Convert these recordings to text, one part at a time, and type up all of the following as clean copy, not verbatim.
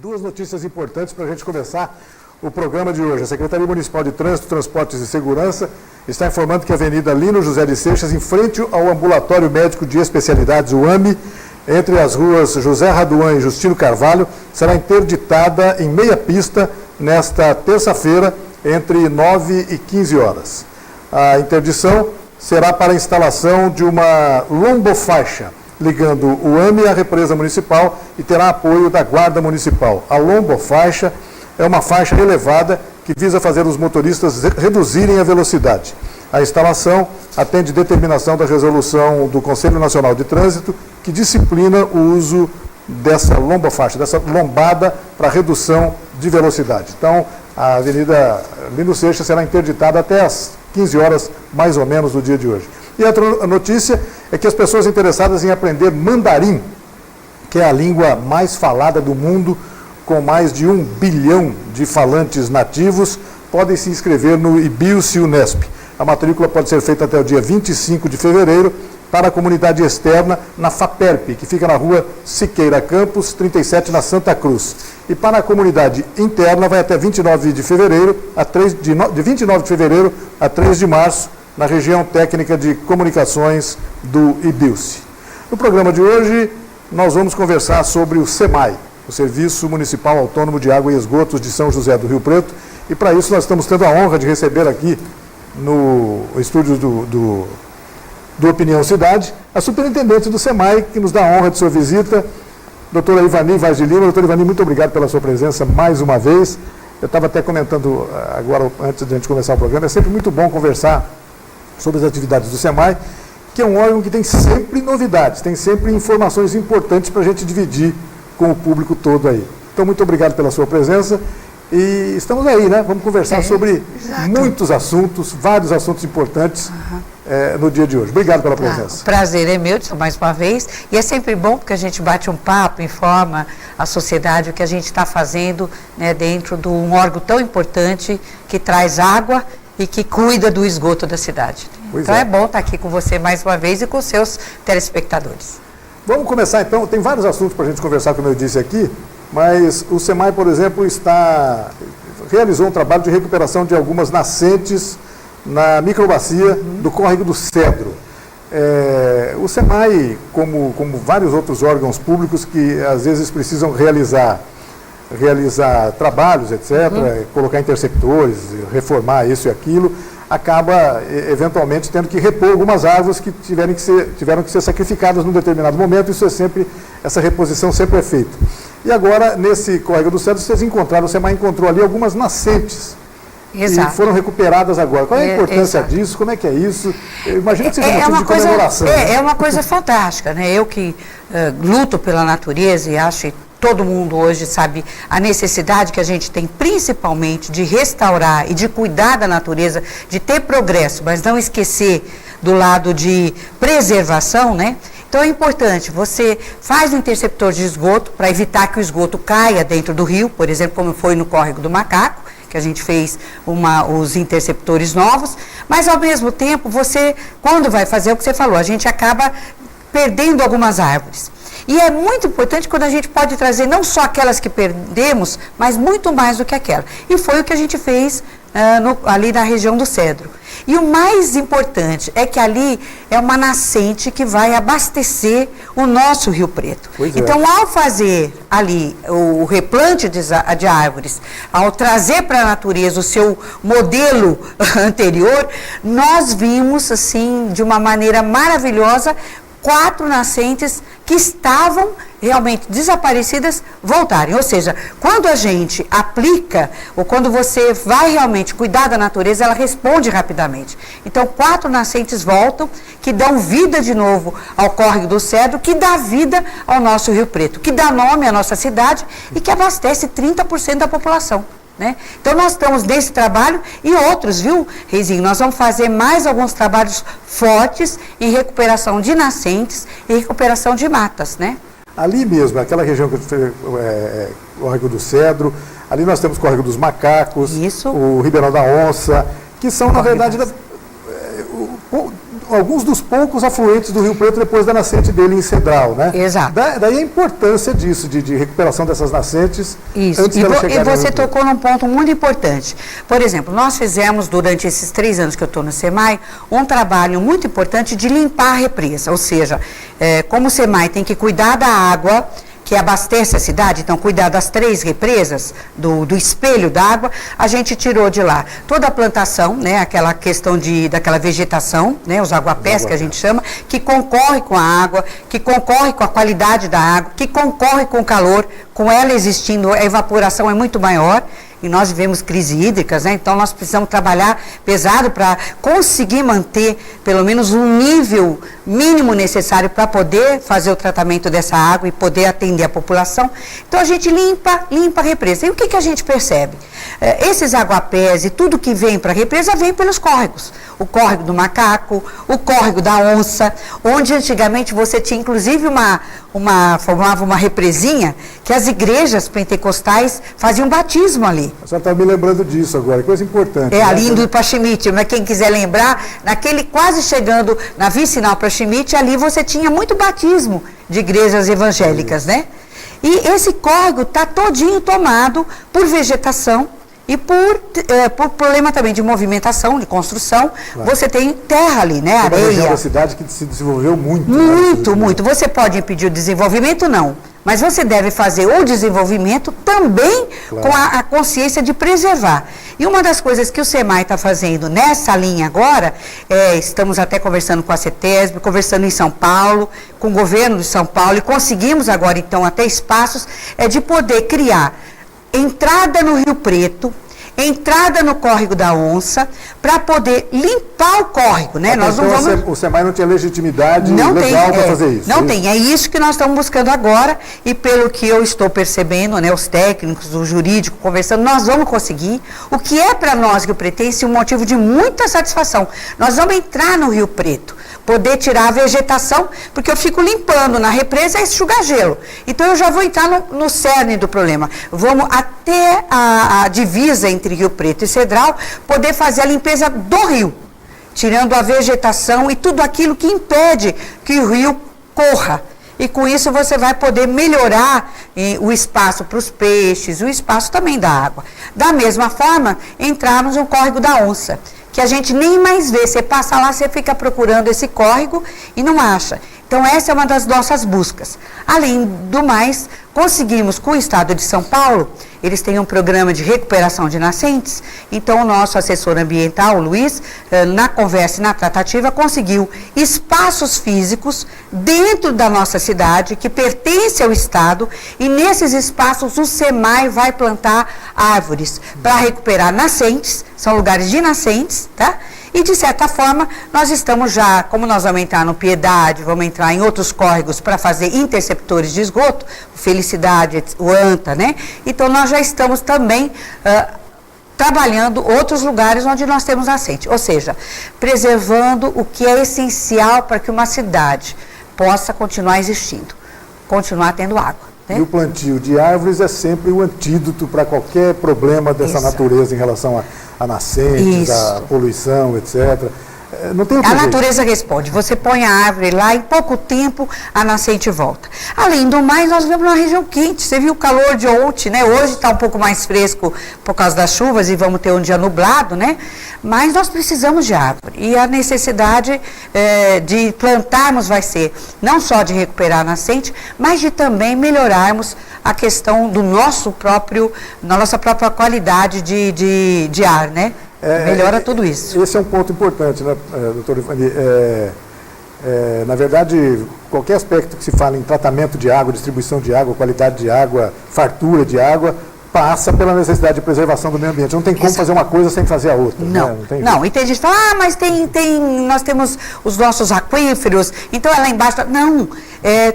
duas notícias importantes para a gente começar o programa de hoje. A Secretaria Municipal de Trânsito, Transportes e Segurança está informando que a Avenida Lino José de Seixas, em frente ao Ambulatório Médico de Especialidades, o AME, entre as ruas José Raduan e Justino Carvalho, será interditada em meia pista nesta terça-feira, entre 9 e 15 horas. A interdição será para a instalação de uma lombofaixa, ligando o AME à represa municipal e terá apoio da Guarda Municipal. A lombofaixa é uma faixa elevada que visa fazer os motoristas reduzirem a velocidade. A instalação atende determinação da resolução do Conselho Nacional de Trânsito, que disciplina o uso dessa lombofaixa, dessa lombada para redução de velocidade. Então, a Avenida Lino Seixas será interditada até às 15 horas, mais ou menos, do dia de hoje. E outra notícia é que as pessoas interessadas em aprender mandarim, que é a língua mais falada do mundo, com mais de 1 bilhão de falantes nativos, podem se inscrever no IBIUSI Unesp. A matrícula pode ser feita até o dia 25 de fevereiro para a comunidade externa na FAPERP, que fica na rua Siqueira Campos, 37, na Santa Cruz. E para a comunidade interna vai até 29 de fevereiro, de 29 de fevereiro a 3 de março, na região técnica de comunicações do IBIUSI. No programa de hoje, nós vamos conversar sobre o SEMAI, o Serviço Municipal Autônomo de Água e Esgotos de São José do Rio Preto, e para isso nós estamos tendo a honra de receber aqui no estúdio do Opinião Cidade, a superintendente do SEMAI, que nos dá a honra de sua visita, doutora Ivani Vaz de Lima. Doutora Ivani, muito obrigado pela sua presença mais uma vez. Eu estava até comentando agora, antes de a gente começar o programa, é sempre muito bom conversar sobre as atividades do SEMAI, que é um órgão que tem sempre novidades, tem sempre informações importantes para a gente dividir com o público todo aí. Então, muito obrigado pela sua presença e estamos aí, né? Vamos conversar sobre muitos assuntos, vários assuntos importantes no dia de hoje. Obrigado pela presença. O prazer é meu, mais uma vez, e é sempre bom porque a gente bate um papo, informa a sociedade o que a gente está fazendo, né, dentro de um órgão tão importante que traz água e que cuida do esgoto da cidade. Então é bom estar aqui com você mais uma vez e com seus telespectadores. Vamos começar então, tem vários assuntos para a gente conversar, como eu disse aqui, mas o SEMAI, por exemplo, realizou um trabalho de recuperação de algumas nascentes na microbacia do Córrego do Cedro. O SEMAI, como vários outros órgãos públicos que às vezes precisam realizar trabalhos, etc., colocar interceptores, reformar isso e aquilo, acaba eventualmente tendo que repor algumas árvores que tiveram que ser sacrificadas num determinado momento. Essa reposição sempre é feita. E agora, nesse Córrego do Cedro, o SEMAI encontrou ali algumas nascentes. Exato. E foram recuperadas agora. Qual é a importância disso? Como é que é isso? Eu imagino que seja motivo de comemoração. É uma coisa fantástica, né? Eu que luto pela natureza e acho que todo mundo hoje sabe a necessidade que a gente tem, principalmente, de restaurar e de cuidar da natureza, de ter progresso, mas não esquecer do lado de preservação, né? Então é importante, você faz um interceptor de esgoto para evitar que o esgoto caia dentro do rio, por exemplo, como foi no Córrego do Macaco, que a gente fez os interceptores novos, mas ao mesmo tempo, você, quando vai fazer o que você falou, a gente acaba perdendo algumas árvores. E é muito importante quando a gente pode trazer não só aquelas que perdemos, mas muito mais do que aquela. E foi o que a gente fez ali na região do Cedro. E o mais importante é que ali é uma nascente que vai abastecer o nosso Rio Preto. Então, ao fazer ali o replante de árvores, ao trazer para a natureza o seu modelo anterior, nós vimos, assim, de uma maneira maravilhosa, 4 nascentes que estavam realmente desaparecidas voltarem. Ou seja, quando a gente aplica, ou quando você vai realmente cuidar da natureza, ela responde rapidamente. Então, 4 nascentes voltam, que dão vida de novo ao Córrego do Cedro, que dá vida ao nosso Rio Preto, que dá nome à nossa cidade e que abastece 30% da população. Né? Então nós estamos nesse trabalho e outros, viu, Reizinho? Nós vamos fazer mais alguns trabalhos fortes em recuperação de nascentes e recuperação de matas, né? Ali mesmo, aquela região que o Córrego do Cedro, ali nós temos o Córrego dos Macacos, o Ribeirão da Onça, que são, na verdade, alguns dos poucos afluentes do Rio Preto depois da nascente dele em Cedral, né? Exato. Daí a importância disso, de recuperação dessas nascentes. Isso, antes dela chegar e você no Rio Preto. tocou num ponto muito importante. Por exemplo, nós fizemos, durante esses 3 anos que eu estou no SEMAI, um trabalho muito importante de limpar a represa, ou seja, como o SEMAI tem que cuidar da água que abastece a cidade, então cuidar das 3 represas, do espelho d'água, a gente tirou de lá toda a plantação, né, aquela questão daquela vegetação, né, os aguapés que a gente chama, que concorre com a água, que concorre com a qualidade da água, que concorre com o calor, com ela existindo, a evaporação é muito maior, e nós vivemos crise hídricas, né? Então nós precisamos trabalhar pesado para conseguir manter pelo menos um nível mínimo necessário para poder fazer o tratamento dessa água e poder atender a população. Então a gente limpa a represa. E o que a gente percebe? Esses aguapés e tudo que vem para a represa vem pelos córregos. O córrego do Macaco, o córrego da Onça, onde antigamente você tinha inclusive formava uma represinha que as igrejas pentecostais faziam batismo ali. A senhora está me lembrando disso agora, coisa importante. Ali indo para Chimite, mas quem quiser lembrar, naquele quase chegando na vicinal para Chimite, ali você tinha muito batismo de igrejas evangélicas, né? E esse córrego está todinho tomado por vegetação e por problema também de movimentação, de construção. Claro. Você tem terra ali, né? Areia. É uma região da cidade que se desenvolveu muito. Muito. Você pode impedir o desenvolvimento? Não. Mas você deve fazer o desenvolvimento também com a consciência de preservar. E uma das coisas que o SEMAI está fazendo nessa linha agora, estamos até conversando com a CETESB, conversando em São Paulo, com o governo de São Paulo, e conseguimos agora então até espaços, de poder criar entrada no Rio Preto, entrada no córrego da Onça, para poder limpar o córrego, né? Nós não vamos... O SEMAI não tinha legitimidade legal para fazer isso. Não tem, é isso que nós estamos buscando agora, e pelo que eu estou percebendo, né, os técnicos, o jurídico, conversando, nós vamos conseguir, o que é para nós, Rio Pretense, um motivo de muita satisfação. Nós vamos entrar no Rio Preto, poder tirar a vegetação, porque eu fico limpando na represa e enxugar gelo. Então eu já vou entrar no cerne do problema. Vamos até a divisa entre Rio Preto e Cedral, poder fazer a limpeza do rio, tirando a vegetação e tudo aquilo que impede que o rio corra. E com isso você vai poder melhorar o espaço para os peixes, o espaço também da água. Da mesma forma, entrarmos no córrego da Onça, que a gente nem mais vê. Você passa lá, você fica procurando esse córrego e não acha. Então essa é uma das nossas buscas. Além do mais, conseguimos com o Estado de São Paulo, eles têm um programa de recuperação de nascentes, então o nosso assessor ambiental, o Luiz, na conversa e na tratativa, conseguiu espaços físicos dentro da nossa cidade, que pertence ao Estado, e nesses espaços o SEMAI vai plantar árvores para recuperar nascentes, são lugares de nascentes, tá? E, de certa forma, nós estamos já, como nós vamos entrar no Piedade, vamos entrar em outros córregos para fazer interceptores de esgoto, Felicidade, o ANTA, né? Então, nós já estamos também trabalhando outros lugares onde nós temos nascente. Ou seja, preservando o que é essencial para que uma cidade possa continuar existindo, continuar tendo água. E o plantio de árvores é sempre o antídoto para qualquer problema dessa natureza em relação a nascentes, a poluição, etc. Não tem a natureza responde. Você põe a árvore lá, em pouco tempo a nascente volta. Além do mais, nós vivemos numa região quente. Você viu o calor de ontem, né? Hoje está um pouco mais fresco por causa das chuvas e vamos ter um dia nublado, né? Mas nós precisamos de árvore. E a necessidade de plantarmos vai ser não só de recuperar a nascente, mas de também melhorarmos a questão do nossa própria qualidade de ar, né? Melhora tudo isso. Esse é um ponto importante, né, doutor Ivani? Na verdade, qualquer aspecto que se fala em tratamento de água, distribuição de água, qualidade de água, fartura de água, passa pela necessidade de preservação do meio ambiente. Não tem como fazer uma coisa sem fazer a outra. Não, né? não. E tem gente que fala, mas nós temos os nossos aquíferos, então é lá embaixo. Não,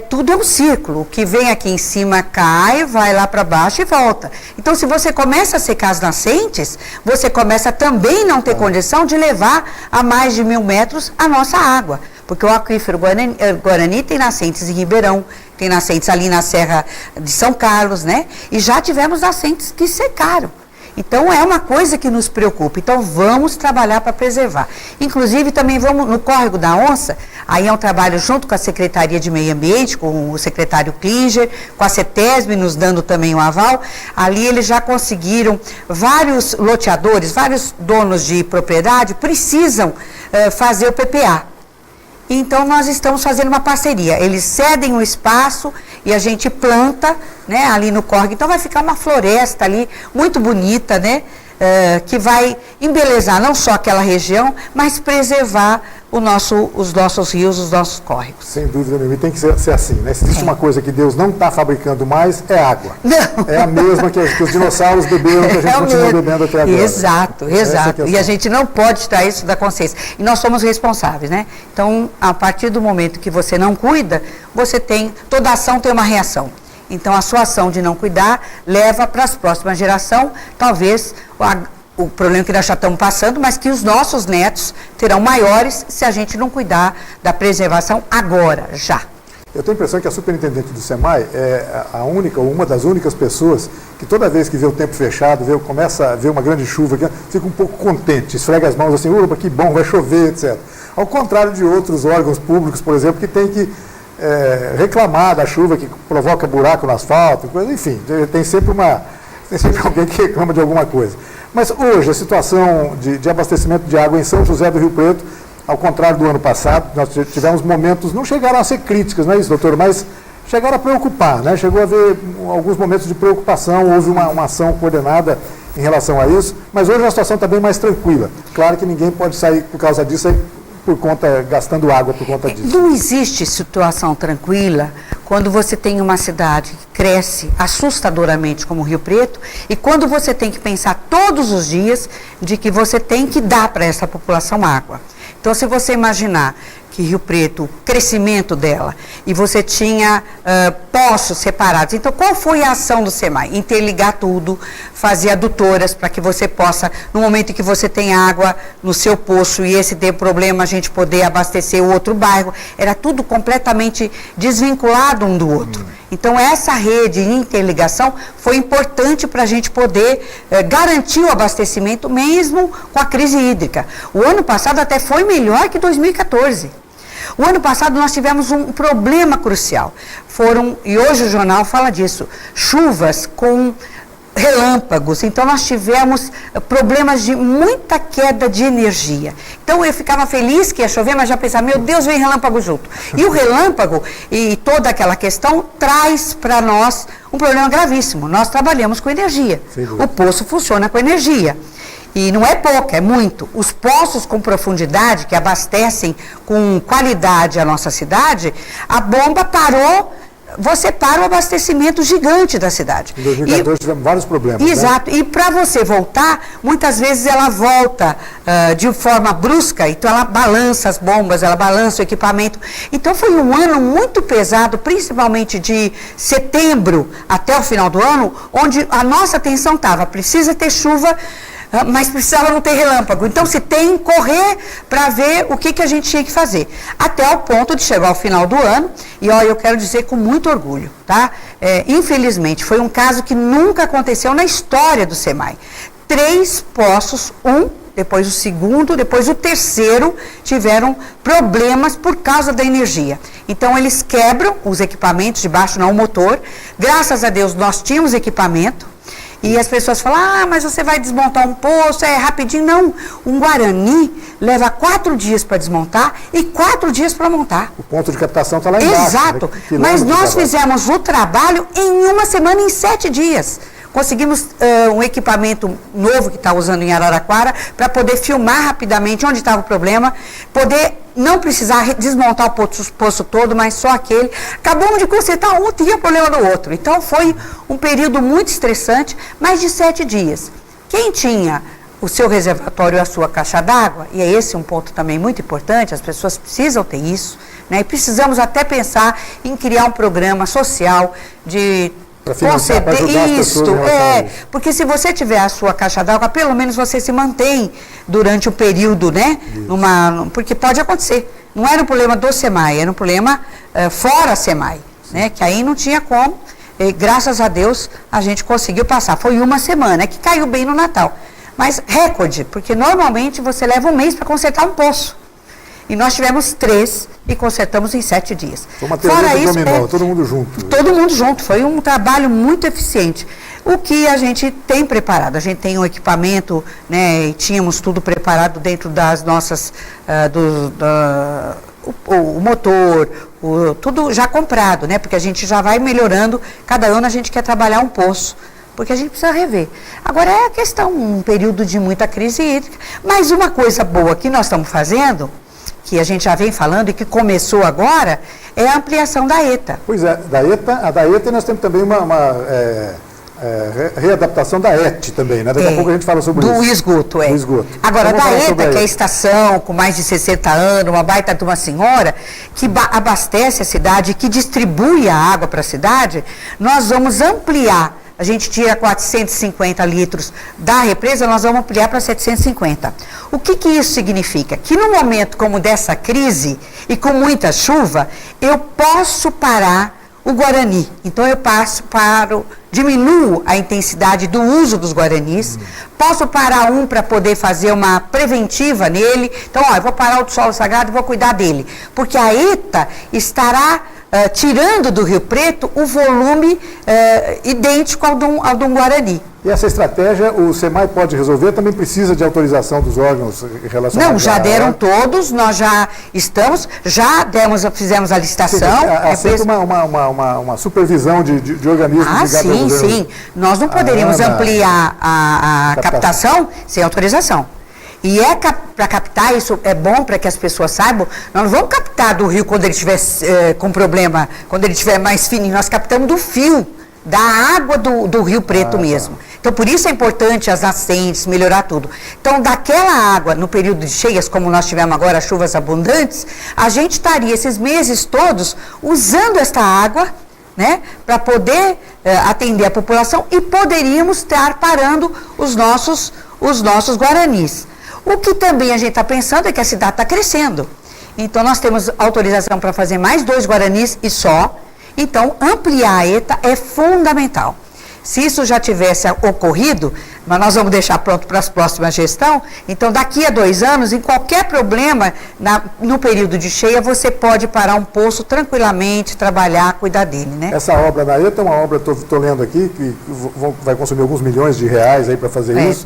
tudo é um círculo. O que vem aqui em cima cai, vai lá para baixo e volta. Então, se você começa a secar as nascentes, você começa também não ter condição de levar a mais de 1.000 metros a nossa água. Porque o aquífero Guarani tem nascentes em Ribeirão, tem nascentes ali na Serra de São Carlos, né? E já tivemos nascentes que secaram. Então, é uma coisa que nos preocupa. Então, vamos trabalhar para preservar. Inclusive, também vamos no Córrego da Onça, aí é um trabalho junto com a Secretaria de Meio Ambiente, com o secretário Klinger, com a CETESB nos dando também um aval. Ali eles já conseguiram, vários loteadores, vários donos de propriedade precisam fazer o PPA. Então, nós estamos fazendo uma parceria. Eles cedem o espaço e a gente planta, né, ali no córrego. Então, vai ficar uma floresta ali, muito bonita, né, que vai embelezar não só aquela região, mas preservar os nossos rios, os nossos córregos. Sem dúvida nenhuma, tem que ser assim, né? Se existe uma coisa que Deus não está fabricando mais, é água. Não. É a mesma que os dinossauros beberam, que a gente continua bebendo até agora. Exato, exato. E a gente não pode tirar isso da consciência. E nós somos responsáveis, né? Então, a partir do momento que você não cuida, toda ação tem uma reação. Então, a sua ação de não cuidar leva para as próximas gerações, talvez o problema que nós já estamos passando, mas que os nossos netos terão maiores se a gente não cuidar da preservação agora, já. Eu tenho a impressão que a superintendente do SEMAI é a única, ou uma das únicas pessoas que toda vez que vê o tempo fechado, começa a ver uma grande chuva, fica um pouco contente, esfrega as mãos assim, uba, que bom, vai chover, etc. Ao contrário de outros órgãos públicos, por exemplo, que tem que reclamar da chuva que provoca buraco no asfalto, enfim, tem sempre alguém que reclama de alguma coisa. Mas hoje a situação de abastecimento de água em São José do Rio Preto, ao contrário do ano passado, nós tivemos momentos, não chegaram a ser críticas, não é isso, doutor, mas chegaram a preocupar, né? Chegou a haver alguns momentos de preocupação, houve uma ação coordenada em relação a isso, mas hoje a situação está bem mais tranquila. Claro que ninguém pode sair por causa disso, gastando água por conta disso. Não existe situação tranquila quando você tem uma cidade que cresce assustadoramente como Rio Preto e quando você tem que pensar todos os dias de que você tem que dar para essa população água. Então, se você imaginar que Rio Preto, o crescimento dela, e você tinha poços separados. Então, qual foi a ação do SEMAI? Interligar tudo, fazer adutoras para que você possa, no momento em que você tem água no seu poço e esse tem problema, a gente poder abastecer o outro bairro. Era tudo completamente desvinculado um do outro. Então, essa rede de interligação foi importante para a gente poder garantir o abastecimento mesmo com a crise hídrica. O ano passado até foi melhor que 2014. O ano passado nós tivemos um problema crucial. E hoje o jornal fala disso, chuvas com relâmpagos. Então nós tivemos problemas de muita queda de energia. Então eu ficava feliz que ia chover, mas já pensava, meu Deus, vem relâmpago junto. E o relâmpago e toda aquela questão traz para nós um problema gravíssimo. Nós trabalhamos com energia. O poço funciona com energia. E não é pouco, é muito. Os poços com profundidade, que abastecem com qualidade a nossa cidade, a bomba parou, você para o abastecimento gigante da cidade. Em 2014 tivemos vários problemas. Exato, né? E para você voltar, muitas vezes ela volta de forma brusca, então ela balança as bombas, ela balança o equipamento. Então foi um ano muito pesado, principalmente de setembro até o final do ano, onde a nossa atenção estava, precisa ter chuva, mas precisava não ter relâmpago. Então, se tem, correr para ver o que a gente tinha que fazer. Até o ponto de chegar ao final do ano, e ó, eu quero dizer com muito orgulho, tá? Infelizmente, foi um caso que nunca aconteceu na história do SEMAI. 3 poços, depois o segundo, depois o terceiro, tiveram problemas por causa da energia. Então, eles quebram os equipamentos de baixo, não o motor. Graças a Deus, nós tínhamos equipamento. E as pessoas falam, mas você vai desmontar um poço, é rapidinho. Não, um Guarani leva 4 dias para desmontar e 4 dias para montar. O ponto de captação está lá embaixo. Exato, mas nós fizemos o trabalho em 1 semana, em 7 dias. Conseguimos um equipamento novo que está usando em Araraquara para poder filmar rapidamente onde estava o problema, poder não precisar desmontar o poço todo, mas só aquele. Acabamos de consertar um, tinha problema no outro. Então foi um período muito estressante, mais de 7 dias. Quem tinha o seu reservatório, a sua caixa d'água, e é esse um ponto também muito importante, as pessoas precisam ter isso, né? E precisamos até pensar em criar um programa social de para ajudar as pessoas porque se você tiver a sua caixa d'água, pelo menos você se mantém durante o período, né? Porque pode acontecer. Não era um problema do SEMAI, era um problema fora SEMAI, né? Que aí não tinha como. E, graças a Deus, a gente conseguiu passar. Foi uma semana, que caiu bem no Natal. Mas recorde, porque normalmente você leva um mês para consertar um poço. E nós tivemos 3 e consertamos em 7 dias. Foi uma teoria dominó, todo mundo junto. Todo mundo junto, foi um trabalho muito eficiente. O que a gente tem preparado? A gente tem um equipamento, né, e tínhamos tudo preparado dentro das nossas, o motor, tudo já comprado, né, porque a gente já vai melhorando, cada ano a gente quer trabalhar um poço, porque a gente precisa rever. Agora é a questão, um período de muita crise hídrica, mas uma coisa boa que nós estamos fazendo, que a gente já vem falando e que começou agora, é a ampliação da ETA. Pois é, a da ETA nós temos também uma readaptação da ET também, né? Daqui a pouco a gente fala sobre isso. Do esgoto, é. Do esgoto. Agora, da ETA, que é a estação com mais de 60 anos, uma baita de uma senhora, que abastece a cidade, que distribui a água para a cidade, nós vamos ampliar. A gente tira 450 litros da represa, nós vamos ampliar para 750. O que isso significa? Que num momento como dessa crise e com muita chuva, eu posso parar o Guarani. Então eu diminuo a intensidade do uso dos Guaranis, posso parar um para poder fazer uma preventiva nele. Então, eu vou parar o do solo sagrado e vou cuidar dele. Porque a ETA estará tirando do Rio Preto o volume idêntico ao de um Guarani. E essa estratégia o SEMAI pode resolver? Também precisa de autorização dos órgãos relacionados? Não, já deram todos, nós já estamos, fizemos a licitação. Há sempre uma supervisão de organismos ligados ao governo. Sim. Nós não poderíamos ampliar a captação sem autorização. E para captar, isso é bom para que as pessoas saibam, nós não vamos captar do rio quando ele estiver com problema, quando ele estiver mais fininho, nós captamos do fio, da água do Rio Preto mesmo. Então, por isso é importante as nascentes, melhorar tudo. Então, daquela água, no período de cheias, como nós tivemos agora, chuvas abundantes, a gente estaria esses meses todos usando esta água, né, para poder atender a população e poderíamos estar parando os nossos Guaranis. O que também a gente está pensando é que a cidade está crescendo. Então, nós temos autorização para fazer mais 2 Guaranis e só. Então, ampliar a ETA é fundamental. Se isso já tivesse ocorrido, mas nós vamos deixar pronto para as próximas gestões, então daqui a 2 anos, em qualquer problema, no período de cheia, você pode parar um poço tranquilamente, trabalhar, cuidar dele, né? Essa obra da ETA é uma obra, estou lendo aqui, que vai consumir alguns milhões de reais aí para fazer isso.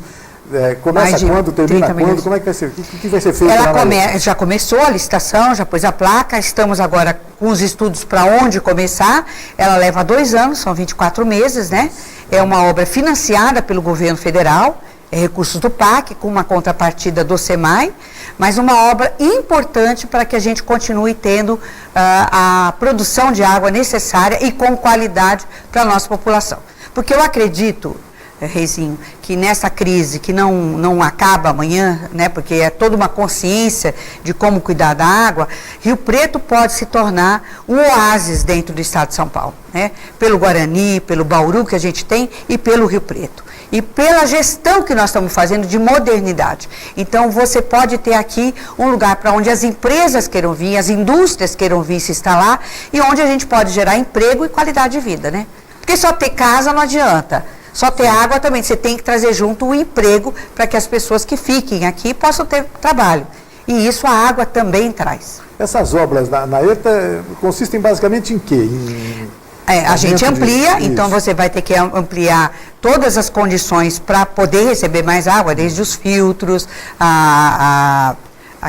Começa quando, termina quando, como é que vai ser? O que vai ser feito lá? Já começou a licitação, já pôs a placa, estamos agora com os estudos para onde começar. Ela leva 2 anos, são 24 meses, né? É uma obra financiada pelo governo federal, recursos do PAC, com uma contrapartida do SEMAI, mas uma obra importante para que a gente continue tendo a produção de água necessária e com qualidade para a nossa população. Porque eu acredito, Reizinho, que nessa crise que não acaba amanhã, né, porque é toda uma consciência de como cuidar da água, Rio Preto pode se tornar um oásis dentro do estado de São Paulo, né, pelo Guarani, pelo Bauru que a gente tem e pelo Rio Preto. E pela gestão que nós estamos fazendo de modernidade. Então, você pode ter aqui um lugar para onde as empresas queiram vir, as indústrias queiram vir se instalar e onde a gente pode gerar emprego e qualidade de vida, né? Porque só ter casa não adianta. Só ter água também, você tem que trazer junto o emprego para que as pessoas que fiquem aqui possam ter trabalho. E isso a água também traz. Essas obras na ETA consistem basicamente em quê? A gente amplia, então você vai ter que ampliar todas as condições para poder receber mais água, desde os filtros, a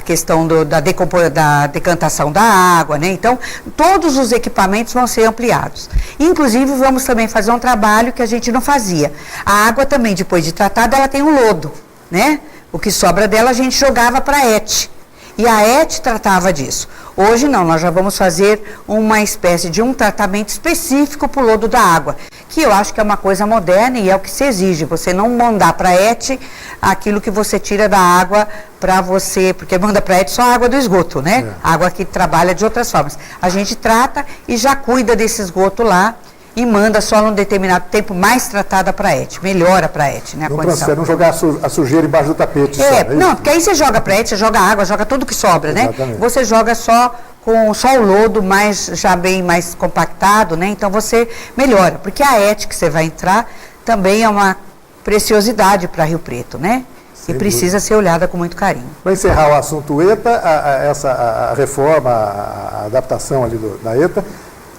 questão da decantação da água, né? Então, todos os equipamentos vão ser ampliados. Inclusive, vamos também fazer um trabalho que a gente não fazia. A água também, depois de tratada, ela tem um lodo, né? O que sobra dela a gente jogava para a ET. E a ET tratava disso. Hoje não, nós já vamos fazer uma espécie de um tratamento específico para o lodo da água, que eu acho que é uma coisa moderna e é o que se exige, você não mandar para a ET aquilo que você tira da água para você, porque manda para a ET só a água do esgoto, né? Água que trabalha de outras formas. A gente trata e já cuida desse esgoto lá e manda só num determinado tempo mais tratada para a ET, melhora para a ET, né, a condição. Não jogar a sujeira embaixo do tapete. Não, porque aí você joga para a ET, você joga água, joga tudo que sobra, né? Exatamente. Você joga só com só o lodo, mas já bem mais compactado, né? Então você melhora, porque a ET que você vai entrar também é uma preciosidade para Rio Preto, né? E precisa ser olhada com muito carinho. Para encerrar o assunto ETA, a reforma, a adaptação ali da ETA,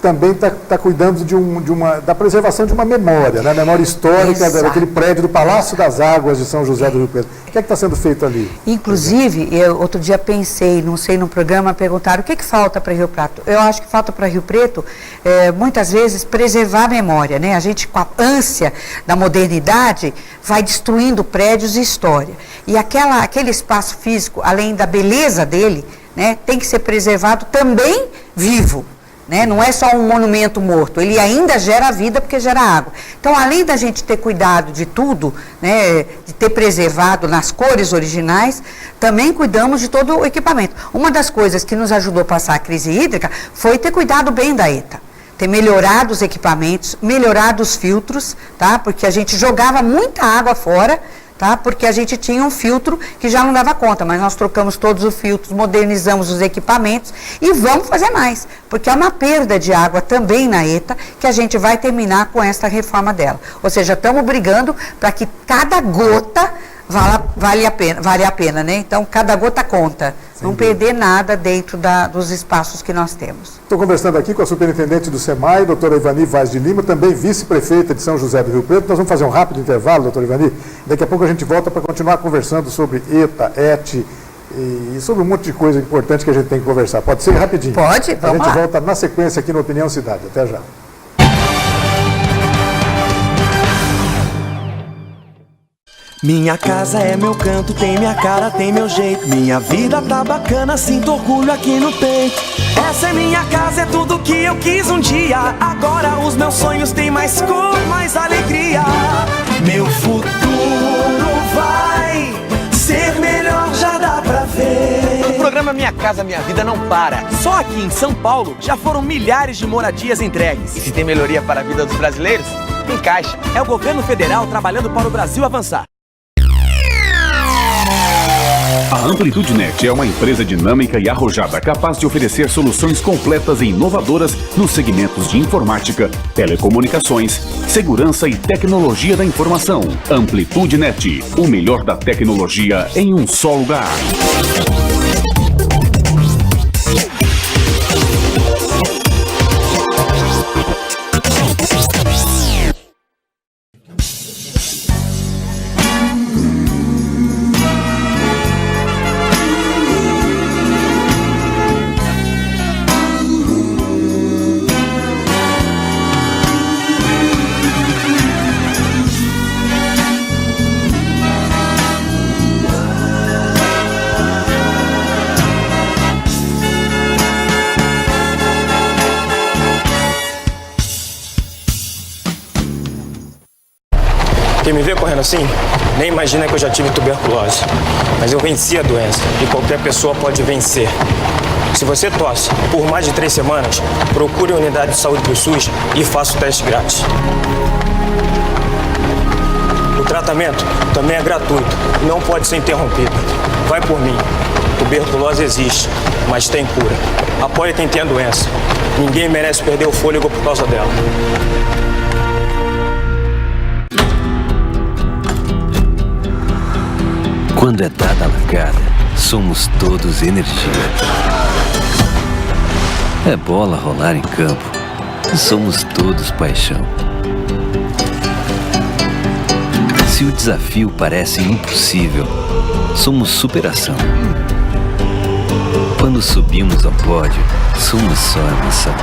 também está cuidando da preservação de uma memória, né? Memória histórica daquele prédio do Palácio das Águas de São José do Rio Preto. O que é que está sendo feito ali? Inclusive, eu outro dia pensei, não sei, num programa, perguntaram o que falta para Rio Preto. Eu acho que falta para Rio Preto, muitas vezes, preservar a memória, né? A gente, com a ânsia da modernidade, vai destruindo prédios e história. E aquele espaço físico, além da beleza dele, né, tem que ser preservado também vivo. Né? Não é só um monumento morto, ele ainda gera vida porque gera água. Então, além da gente ter cuidado de tudo, né, de ter preservado nas cores originais, também cuidamos de todo o equipamento. Uma das coisas que nos ajudou a passar a crise hídrica foi ter cuidado bem da ETA. Ter melhorado os equipamentos, melhorado os filtros, tá? Porque a gente jogava muita água fora, tá? Porque a gente tinha um filtro que já não dava conta, mas nós trocamos todos os filtros, modernizamos os equipamentos e vamos fazer mais, porque é uma perda de água também na ETA que a gente vai terminar com esta reforma dela. Ou seja, estamos brigando para que cada gota vale a pena, né? Então, cada gota conta. Não perder nada dentro dos espaços que nós temos. Estou conversando aqui com a superintendente do SEMAI, doutora Ivani Vaz de Lima, também vice-prefeita de São José do Rio Preto. Nós vamos fazer um rápido intervalo, doutora Ivani. Daqui a pouco a gente volta para continuar conversando sobre ETA, ET e sobre um monte de coisa importante que a gente tem que conversar. Pode ser rapidinho? Pode, vamos lá. A gente volta na sequência aqui no Opinião Cidade. Até já. Minha casa é meu canto, tem minha cara, tem meu jeito. Minha vida tá bacana, sinto orgulho aqui no peito. Essa é minha casa, é tudo que eu quis um dia. Agora os meus sonhos têm mais cor, mais alegria. Meu futuro vai ser melhor, já dá pra ver. O programa Minha Casa Minha Vida não para. Só aqui em São Paulo já foram milhares de moradias entregues. E se tem melhoria para a vida dos brasileiros, tem Caixa. É o governo federal trabalhando para o Brasil avançar. A AmplitudeNet é uma empresa dinâmica e arrojada capaz de oferecer soluções completas e inovadoras nos segmentos de informática, telecomunicações, segurança e tecnologia da informação. AmplitudeNet, o melhor da tecnologia em um só lugar. Quem me vê correndo assim, nem imagina que eu já tive tuberculose. Mas eu venci a doença e qualquer pessoa pode vencer. Se você tosse por mais de 3 semanas, procure a unidade de saúde do SUS e faça o teste grátis. O tratamento também é gratuito e não pode ser interrompido. Vai por mim. Tuberculose existe, mas tem cura. Apoie quem tem a doença. Ninguém merece perder o fôlego por causa dela. Quando é dada a largada, somos todos energia. É bola rolar em campo, somos todos paixão. Se o desafio parece impossível, somos superação. Quando subimos ao pódio, somos só emoção.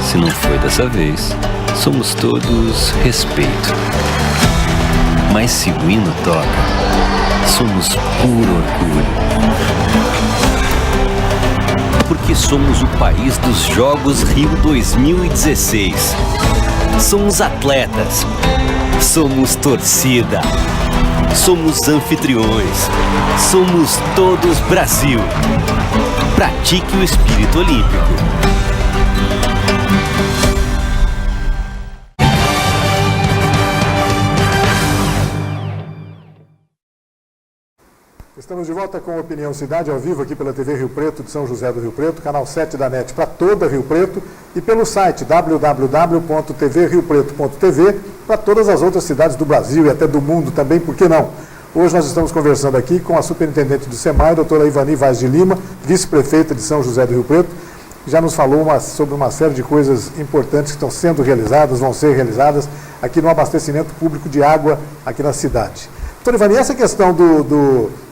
Se não foi dessa vez, somos todos respeito. Mas se o hino toca, somos puro orgulho. Porque somos o país dos Jogos Rio 2016. Somos atletas, somos torcida, somos anfitriões, somos todos Brasil. Pratique o espírito olímpico. Estamos de volta com Opinião Cidade, ao vivo aqui pela TV Rio Preto de São José do Rio Preto, canal 7 da NET para toda Rio Preto e pelo site www.tvriopreto.tv para todas as outras cidades do Brasil e até do mundo também, por que não? Hoje nós estamos conversando aqui com a superintendente do SEMAI, a doutora Ivani Vaz de Lima, vice-prefeita de São José do Rio Preto, que já nos falou sobre uma série de coisas importantes que estão sendo realizadas, vão ser realizadas aqui no abastecimento público de água aqui na cidade. Doutora Ivani, essa questão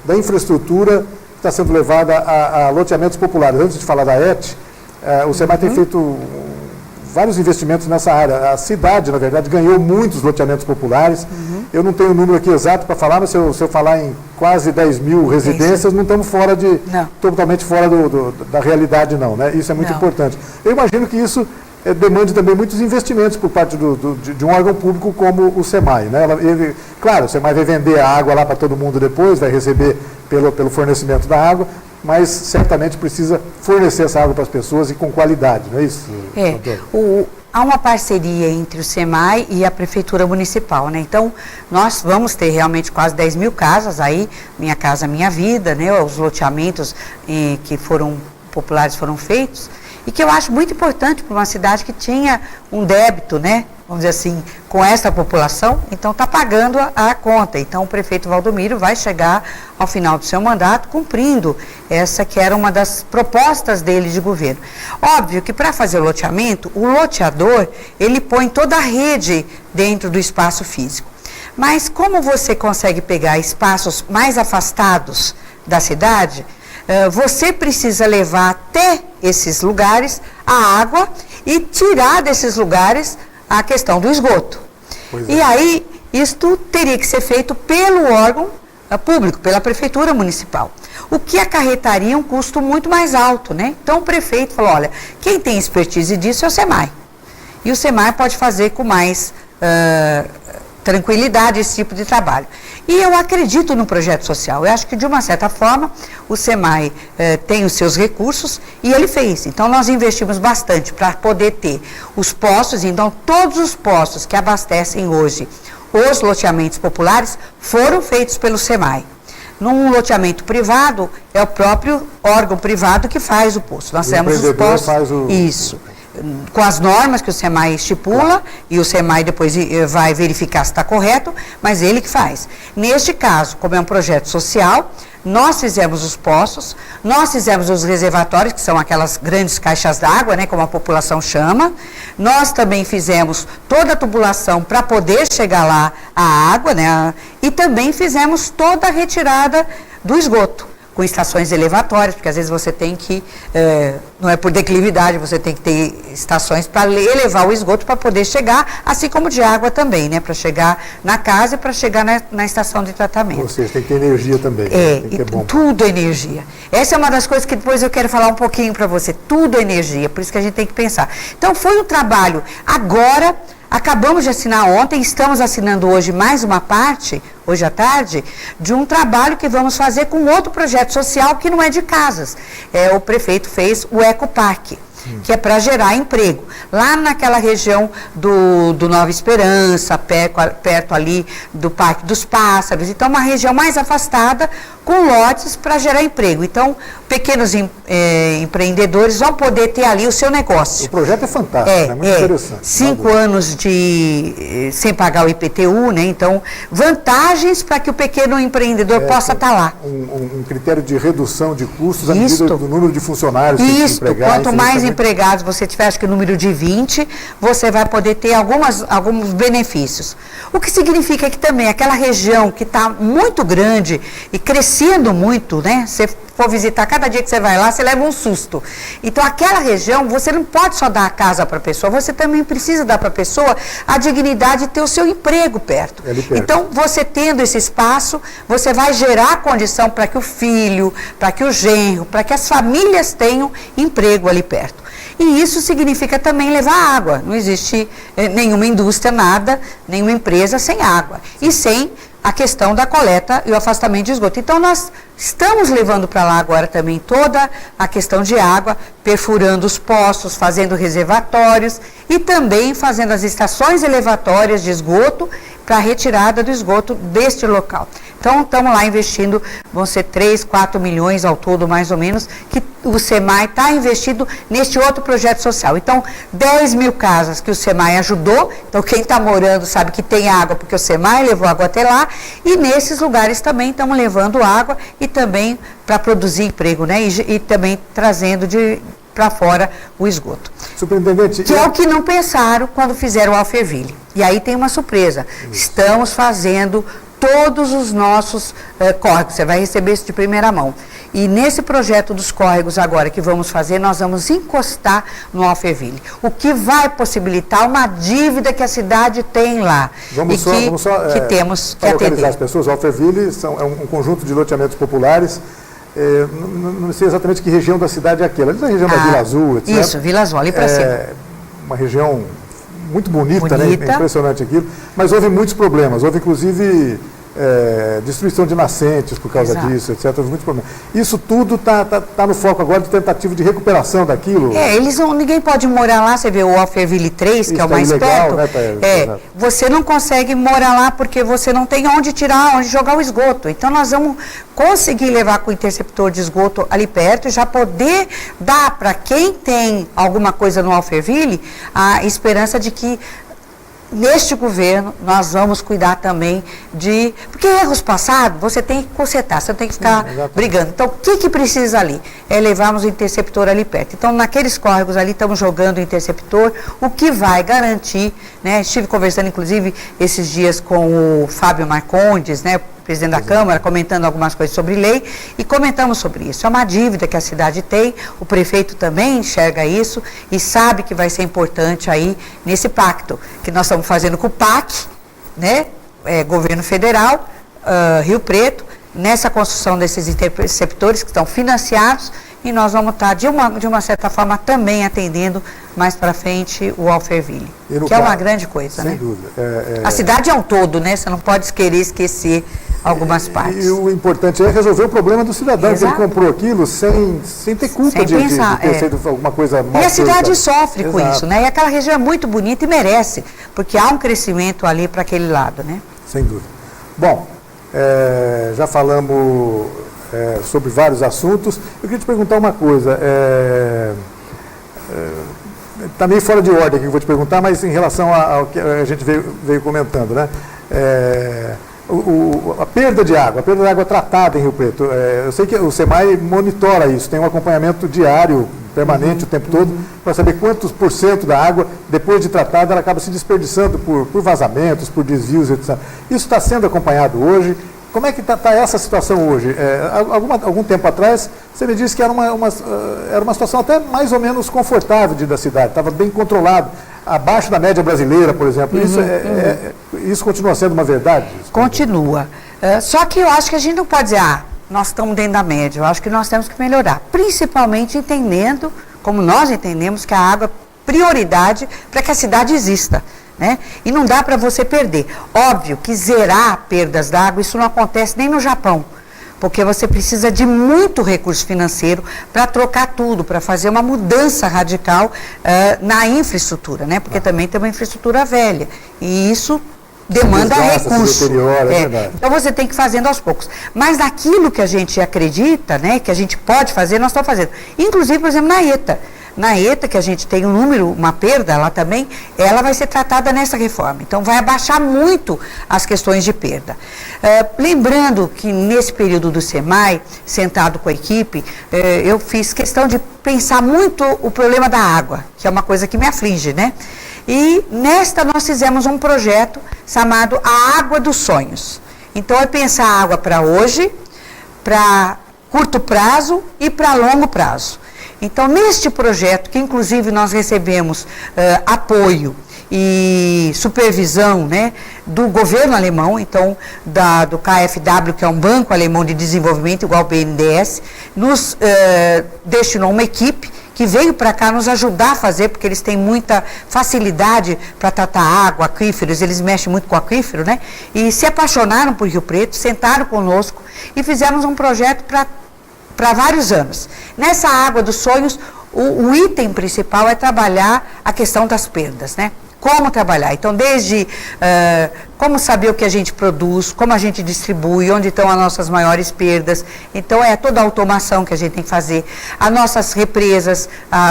da infraestrutura que está sendo levada a loteamentos populares, antes de falar da ET, o SEMAI tem feito vários investimentos nessa área. A cidade, na verdade, ganhou muitos loteamentos populares. Eu não tenho o número aqui exato para falar, mas se eu falar em quase 10 mil residências, não estamos totalmente fora da realidade, não, né? Isso é muito importante. Eu imagino que isso demande também muitos investimentos por parte de um órgão público como o SEMAI, né? Claro, o SEMAI vai vender a água lá para todo mundo depois, vai receber pelo fornecimento da água, mas certamente precisa fornecer essa água para as pessoas e com qualidade, não é isso? Há uma parceria entre o SEMAI e a Prefeitura Municipal, né? Então, nós vamos ter realmente quase 10 mil casas aí, Minha Casa Minha Vida, né? Os loteamentos que populares foram feitos, e que eu acho muito importante para uma cidade que tinha um débito, né? Vamos dizer assim, com essa população, então está pagando a conta. Então o prefeito Valdomiro vai chegar ao final do seu mandato cumprindo essa que era uma das propostas dele de governo. Óbvio que para fazer o loteamento, o loteador, ele põe toda a rede dentro do espaço físico. Mas como você consegue pegar espaços mais afastados da cidade, você precisa levar até esses lugares a água e tirar desses lugares a questão do esgoto. E aí, isto teria que ser feito pelo órgão público, pela Prefeitura Municipal, o que acarretaria um custo muito mais alto, né? Então o prefeito falou, olha, quem tem expertise disso é o SEMAI. E o SEMAI pode fazer com mais tranquilidade esse tipo de trabalho. E eu acredito no projeto social. Eu acho que, de uma certa forma, o SEMAI tem os seus recursos e ele fez. Então, nós investimos bastante para poder ter os postos. Então, todos os postos que abastecem hoje os loteamentos populares foram feitos pelo SEMAI. Num loteamento privado, é o próprio órgão privado que faz o posto. Nós temos os postos. Isso. Com as normas que o SEMAI estipula, e o SEMAI depois vai verificar se está correto, mas ele que faz. Neste caso, como é um projeto social, nós fizemos os poços, nós fizemos os reservatórios, que são aquelas grandes caixas d'água, né, como a população chama, nós também fizemos toda a tubulação para poder chegar lá a água, né, e também fizemos toda a retirada do esgoto, com estações elevatórias, porque às vezes você tem que, não é por declividade, você tem que ter estações para elevar o esgoto para poder chegar, assim como de água também, né? Para chegar na casa e para chegar na estação de tratamento. Ou seja, tem que ter energia também. Tem que ter tudo é energia. Essa é uma das coisas que depois eu quero falar um pouquinho para você. Tudo é energia, por isso que a gente tem que pensar. Então foi um trabalho agora. Acabamos de assinar ontem, estamos assinando hoje mais uma parte, hoje à tarde, de um trabalho que vamos fazer com outro projeto social que não é de casas. O prefeito fez o Ecoparque, que é para gerar emprego. Lá naquela região do Nova Esperança, perto ali do Parque dos Pássaros. Então, uma região mais afastada, com lotes para gerar emprego. Então, pequenos empreendedores vão poder ter ali o seu negócio. O projeto é fantástico, é muito interessante. 5 anos sem pagar o IPTU, né? Então, vantagens para que o pequeno empreendedor possa estar lá. Um critério de redução de custos à medida do número de funcionários que tem que empregar. Quanto mais empregados você tiver, acho que o número de 20, você vai poder ter alguns benefícios. O que significa que também aquela região que está muito grande e crescendo muito, né? Você for visitar, cada dia que você vai lá, você leva um susto. Então, aquela região, você não pode só dar a casa para a pessoa, você também precisa dar para a pessoa a dignidade de ter o seu emprego perto. Então, você tendo esse espaço, você vai gerar condição para que o filho, para que o genro, para que as famílias tenham emprego ali perto. E isso significa também levar água. Não existe nenhuma indústria, nada, nenhuma empresa sem água. E sem a questão da coleta e o afastamento de esgoto. Então, nós estamos levando para lá agora também toda a questão de água, perfurando os poços, fazendo reservatórios e também fazendo as estações elevatórias de esgoto para a retirada do esgoto deste local. Então, estamos lá investindo, vão ser 3, 4 milhões ao todo, mais ou menos, que o SEMAI está investindo neste outro projeto social. Então, 10 mil casas que o SEMAI ajudou, então quem está morando sabe que tem água, porque o SEMAI levou água até lá, e nesses lugares também estamos levando água e também para produzir emprego, né? E também trazendo para fora o esgoto. Superintendente... Que é o que não pensaram quando fizeram o Alphaville. E aí tem uma surpresa. Estamos fazendo todos os nossos córregos. Você vai receber isso de primeira mão. E nesse projeto dos córregos agora que vamos fazer, nós vamos encostar no Alphaville. O que vai possibilitar uma dívida que a cidade tem lá. Vamos que temos que localizar atender. as pessoas. O Alphaville é um conjunto de loteamentos populares. Não sei exatamente que região da cidade é aquela. Ali na região da Vila Azul, etc. Isso, Vila Azul, ali para cima. Uma região muito bonita, né? Impressionante aquilo. Mas houve muitos problemas. Houve, inclusive, destruição de nascentes por causa disso, etc. Houve muitos problemas. Isso tudo está no foco agora de tentativa de recuperação daquilo. Ninguém pode morar lá. Você vê o Alphaville 3, que é o mais perto. Né, você não consegue morar lá porque você não tem onde jogar o esgoto. Então, nós vamos conseguir levar com o interceptor de esgoto ali perto e já poder dar para quem tem alguma coisa no Alphaville a esperança de que neste governo nós vamos cuidar também porque erros passados você tem que consertar, você não tem que ficar brigando. Então, o que precisa ali? É levarmos o interceptor ali perto. Então, naqueles córregos ali, estamos jogando o interceptor, o que vai garantir, né? Estive conversando, inclusive, esses dias com o Fábio Marcondes, né? Presidente da Câmara, comentando algumas coisas sobre lei, e comentamos sobre isso. É uma dívida que a cidade tem, o prefeito também enxerga isso e sabe que vai ser importante aí nesse pacto que nós estamos fazendo com o PAC, né? Governo Federal, Rio Preto, nessa construção desses interceptores que estão financiados, e nós vamos estar, de uma certa forma, também atendendo mais para frente o Alphaville, que é uma grande coisa, sem né? dúvida. A cidade é um todo, né? Você não pode querer esquecer algumas partes. E o importante é resolver o problema do cidadão, que ele comprou aquilo sem ter culpa de ter feito alguma coisa mal. E a cidade sofre com isso, né? E aquela região é muito bonita e merece, porque há um crescimento ali para aquele lado, né? Sem dúvida. Bom, já falamos sobre vários assuntos. Eu queria te perguntar uma coisa. Está meio fora de ordem aqui que eu vou te perguntar, mas em relação ao que a gente veio comentando, né? A perda de água tratada em Rio Preto. Eu sei que o SEMAI monitora isso, tem um acompanhamento diário, permanente, o tempo todo, para saber quantos % da água, depois de tratada, ela acaba se desperdiçando por vazamentos, por desvios, etc. Isso está sendo acompanhado hoje. Como é que está essa situação hoje? Algum tempo atrás, você me disse que era uma situação até mais ou menos confortável da cidade, estava bem controlado, abaixo da média brasileira, por exemplo. Isso continua sendo uma verdade? Continua. Só que eu acho que a gente não pode dizer, nós estamos dentro da média. Eu acho que nós temos que melhorar, principalmente entendendo, como nós entendemos, que a água é prioridade para que a cidade exista. Né? E não dá para você perder. Óbvio que zerar perdas d'água, isso não acontece nem no Japão, porque você precisa de muito recurso financeiro para trocar tudo, para fazer uma mudança radical na infraestrutura, né? Porque também tem uma infraestrutura velha, e isso demanda recurso. Então você tem que ir fazendo aos poucos. Mas naquilo que a gente acredita, né, que a gente pode fazer, nós estamos fazendo. Inclusive, por exemplo, na ETA. Na ETA, que a gente tem uma perda lá também, ela vai ser tratada nessa reforma. Então, vai abaixar muito as questões de perda. Lembrando que nesse período do SEMAI, sentado com a equipe, eu fiz questão de pensar muito o problema da água, que é uma coisa que me aflige, né? E nesta nós fizemos um projeto chamado A Água dos Sonhos. Então, é pensar a água para hoje, para curto prazo e para longo prazo. Então, neste projeto, que inclusive nós recebemos apoio e supervisão, né, do governo alemão, então do KfW, que é um banco alemão de desenvolvimento, igual ao BNDES, nos destinou uma equipe que veio para cá nos ajudar a fazer, porque eles têm muita facilidade para tratar água, aquíferos, eles mexem muito com aquífero, né? E se apaixonaram por Rio Preto, sentaram conosco e fizemos um projeto para vários anos. Nessa água dos sonhos, o item principal é trabalhar a questão das perdas, né? Como trabalhar? Então, desde como saber o que a gente produz, como a gente distribui, onde estão as nossas maiores perdas. Então, é toda a automação que a gente tem que fazer, as nossas represas,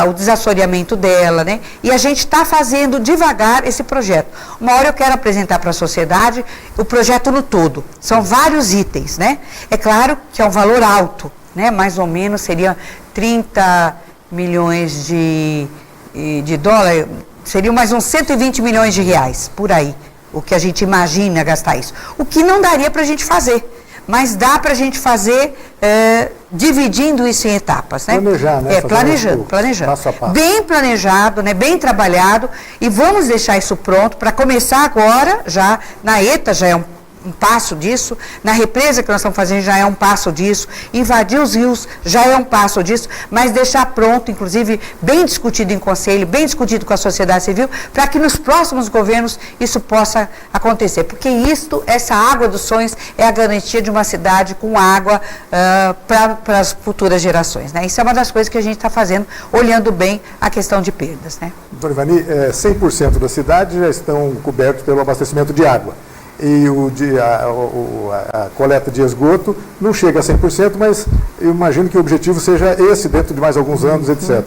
o desassoreamento dela, né? E a gente está fazendo devagar esse projeto. Uma hora eu quero apresentar para a sociedade o projeto no todo. São vários itens, né? É claro que é um valor alto, né? Mais ou menos seria 30 milhões de dólares. Seriam mais uns 120 milhões de reais, por aí, o que a gente imagina gastar isso. O que não daria para a gente fazer, mas dá para a gente fazer dividindo isso em etapas, né? Planejar, né? Planejando. Passo a passo. Bem planejado, né? Bem trabalhado, e vamos deixar isso pronto para começar agora, já na ETA já é um passo disso, na represa que nós estamos fazendo já é um passo disso, invadir os rios já é um passo disso, mas deixar pronto, inclusive, bem discutido em conselho, bem discutido com a sociedade civil, para que nos próximos governos isso possa acontecer, porque essa água dos sonhos é a garantia de uma cidade com água para as futuras gerações, né? Isso é uma das coisas que a gente está fazendo, olhando bem a questão de perdas, né? Doutor Ivani, 100% da cidade já estão cobertos pelo abastecimento de água. E a coleta de esgoto não chega a 100%, mas eu imagino que o objetivo seja esse dentro de mais alguns anos, etc.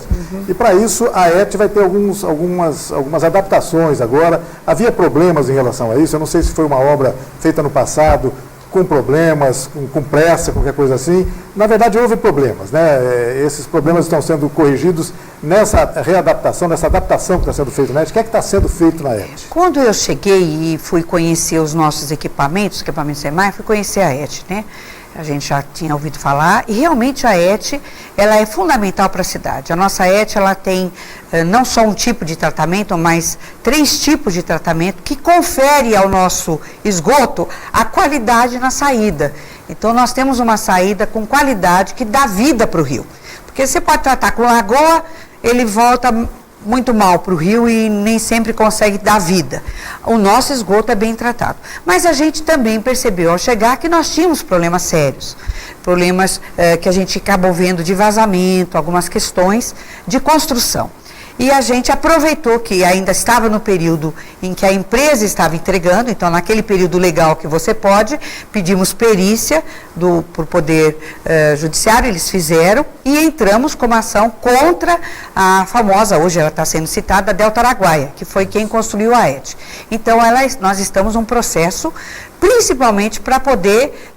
E para isso a ET vai ter algumas adaptações agora. Havia problemas em relação a isso, eu não sei se foi uma obra feita no passado, com problemas, com pressa, qualquer coisa assim. Na verdade, houve problemas, né? Esses problemas estão sendo corrigidos nessa readaptação, nessa adaptação que está sendo feita na ET. O que é que está sendo feito na ET? Quando eu cheguei e fui conhecer os nossos equipamentos SEMAI, fui conhecer a ET, né? A gente já tinha ouvido falar, e realmente a ET, ela é fundamental para a cidade. A nossa ET, ela tem não só um tipo de tratamento, mas 3 tipos de tratamento que confere ao nosso esgoto a qualidade na saída. Então, nós temos uma saída com qualidade que dá vida para o rio. Porque você pode tratar com lagoa, ele volta muito mal para o rio e nem sempre consegue dar vida. O nosso esgoto é bem tratado. Mas a gente também percebeu ao chegar que nós tínhamos problemas sérios. Problemas que a gente acabou vendo de vazamento, algumas questões de construção. E a gente aproveitou que ainda estava no período em que a empresa estava entregando, então naquele período legal que você pode, pedimos perícia por Poder Judiciário, eles fizeram, e entramos com uma ação contra a famosa, hoje ela está sendo citada, Delta Araguaia, que foi quem construiu a ET. Então nós estamos num processo principalmente para poder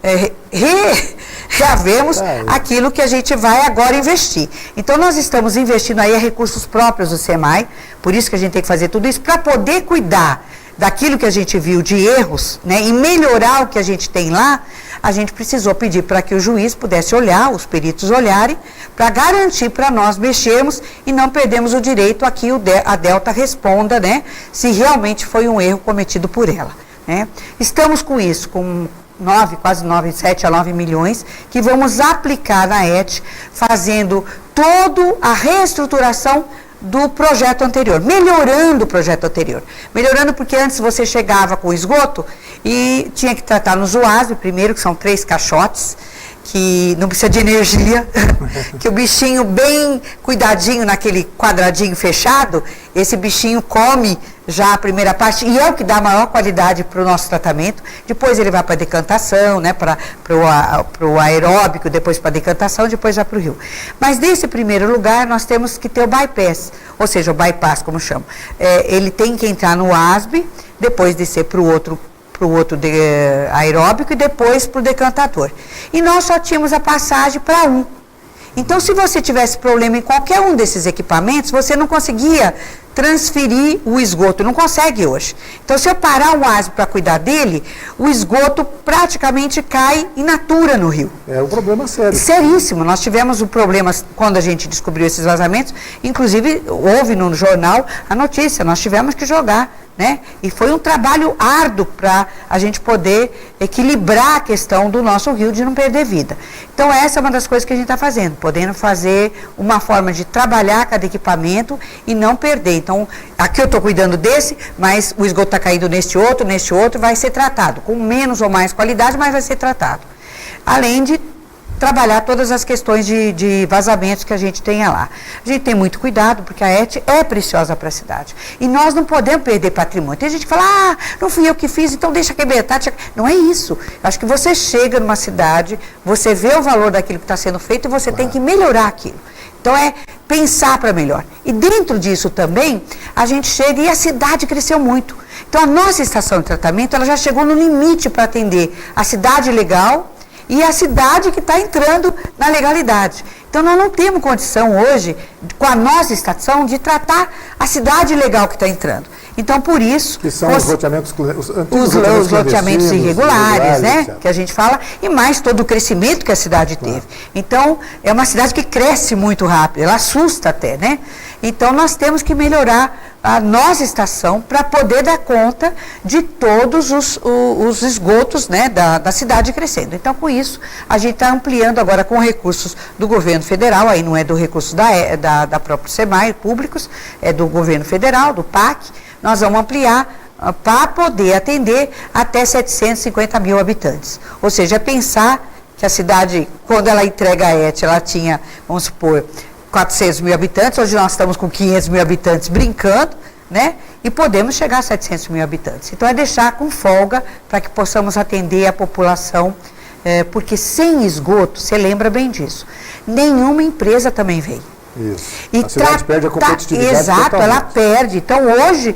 reavermos aquilo que a gente vai agora investir. Então, nós estamos investindo aí recursos próprios do SEMAI, por isso que a gente tem que fazer tudo isso, para poder cuidar daquilo que a gente viu de erros, né, e melhorar o que a gente tem lá. A gente precisou pedir para que o juiz pudesse olhar, os peritos olharem, para garantir para nós mexermos e não perdermos o direito a que a Delta responda, né, se realmente foi um erro cometido por ela. Né? Estamos com isso, com quase 7 a 9 milhões, que vamos aplicar na ET, fazendo toda a reestruturação do projeto anterior, melhorando o projeto anterior. Melhorando porque antes você chegava com esgoto e tinha que tratar no ZUASB, primeiro, que são 3 caixotes, que não precisa de energia, que o bichinho bem cuidadinho naquele quadradinho fechado, esse bichinho come já a primeira parte, e é o que dá a maior qualidade para o nosso tratamento. Depois ele vai para a decantação, né, para o aeróbico, depois para a decantação, depois vai para o rio. Mas nesse primeiro lugar nós temos que ter o bypass, ou seja, o bypass, como chamo. Ele tem que entrar no ASB, depois descer para o outro aeróbico e depois para o decantador. E nós só tínhamos a passagem para um. Então, se você tivesse problema em qualquer um desses equipamentos, você não conseguia transferir o esgoto, não consegue hoje. Então, se eu parar um ASB para cuidar dele, o esgoto praticamente cai in natura no rio. É um problema sério. Seríssimo. Nós tivemos um problema quando a gente descobriu esses vazamentos, inclusive houve no jornal a notícia, nós tivemos que jogar, né? E foi um trabalho árduo para a gente poder equilibrar a questão do nosso rio de não perder vida. Então essa é uma das coisas que a gente está fazendo, podendo fazer uma forma de trabalhar cada equipamento e não perder. Então aqui eu estou cuidando desse, mas o esgoto está caindo neste outro, vai ser tratado com menos ou mais qualidade, mas vai ser tratado. Além de trabalhar todas as questões de vazamentos que a gente tenha lá. A gente tem muito cuidado, porque a ET é preciosa para a cidade. E nós não podemos perder patrimônio. Tem gente que fala, não fui eu que fiz, então deixa que metade. Não é isso. Eu acho que você chega numa cidade, você vê o valor daquilo que está sendo feito e você tem que melhorar aquilo. Então é pensar para melhor. E dentro disso também, a gente chega e a cidade cresceu muito. Então a nossa estação de tratamento, ela já chegou no limite para atender a cidade legal e a cidade que está entrando na legalidade. Então nós não temos condição hoje, com a nossa estação, de tratar a cidade legal que está entrando. Então por isso... Que são os loteamentos, os loteamentos irregulares, né? Etc. Que a gente fala, e mais todo o crescimento que a cidade teve. Então é uma cidade que cresce muito rápido, ela assusta até, né? Então nós temos que melhorar a nossa estação para poder dar conta de todos os esgotos, né, da cidade crescendo. Então, com isso, a gente está ampliando agora com recursos do governo federal, aí não é do recurso da própria SEMAI, públicos, é do governo federal, do PAC. Nós vamos ampliar para poder atender até 750 mil habitantes. Ou seja, pensar que a cidade, quando ela entrega a ET, ela tinha, vamos supor, 400 mil habitantes, hoje nós estamos com 500 mil habitantes brincando, né? E podemos chegar a 700 mil habitantes. Então é deixar com folga para que possamos atender a população, porque sem esgoto, você lembra bem disso, nenhuma empresa também vem. Isso. E a cidade perde a competitividade. Exato, totalmente. Ela perde. Então hoje,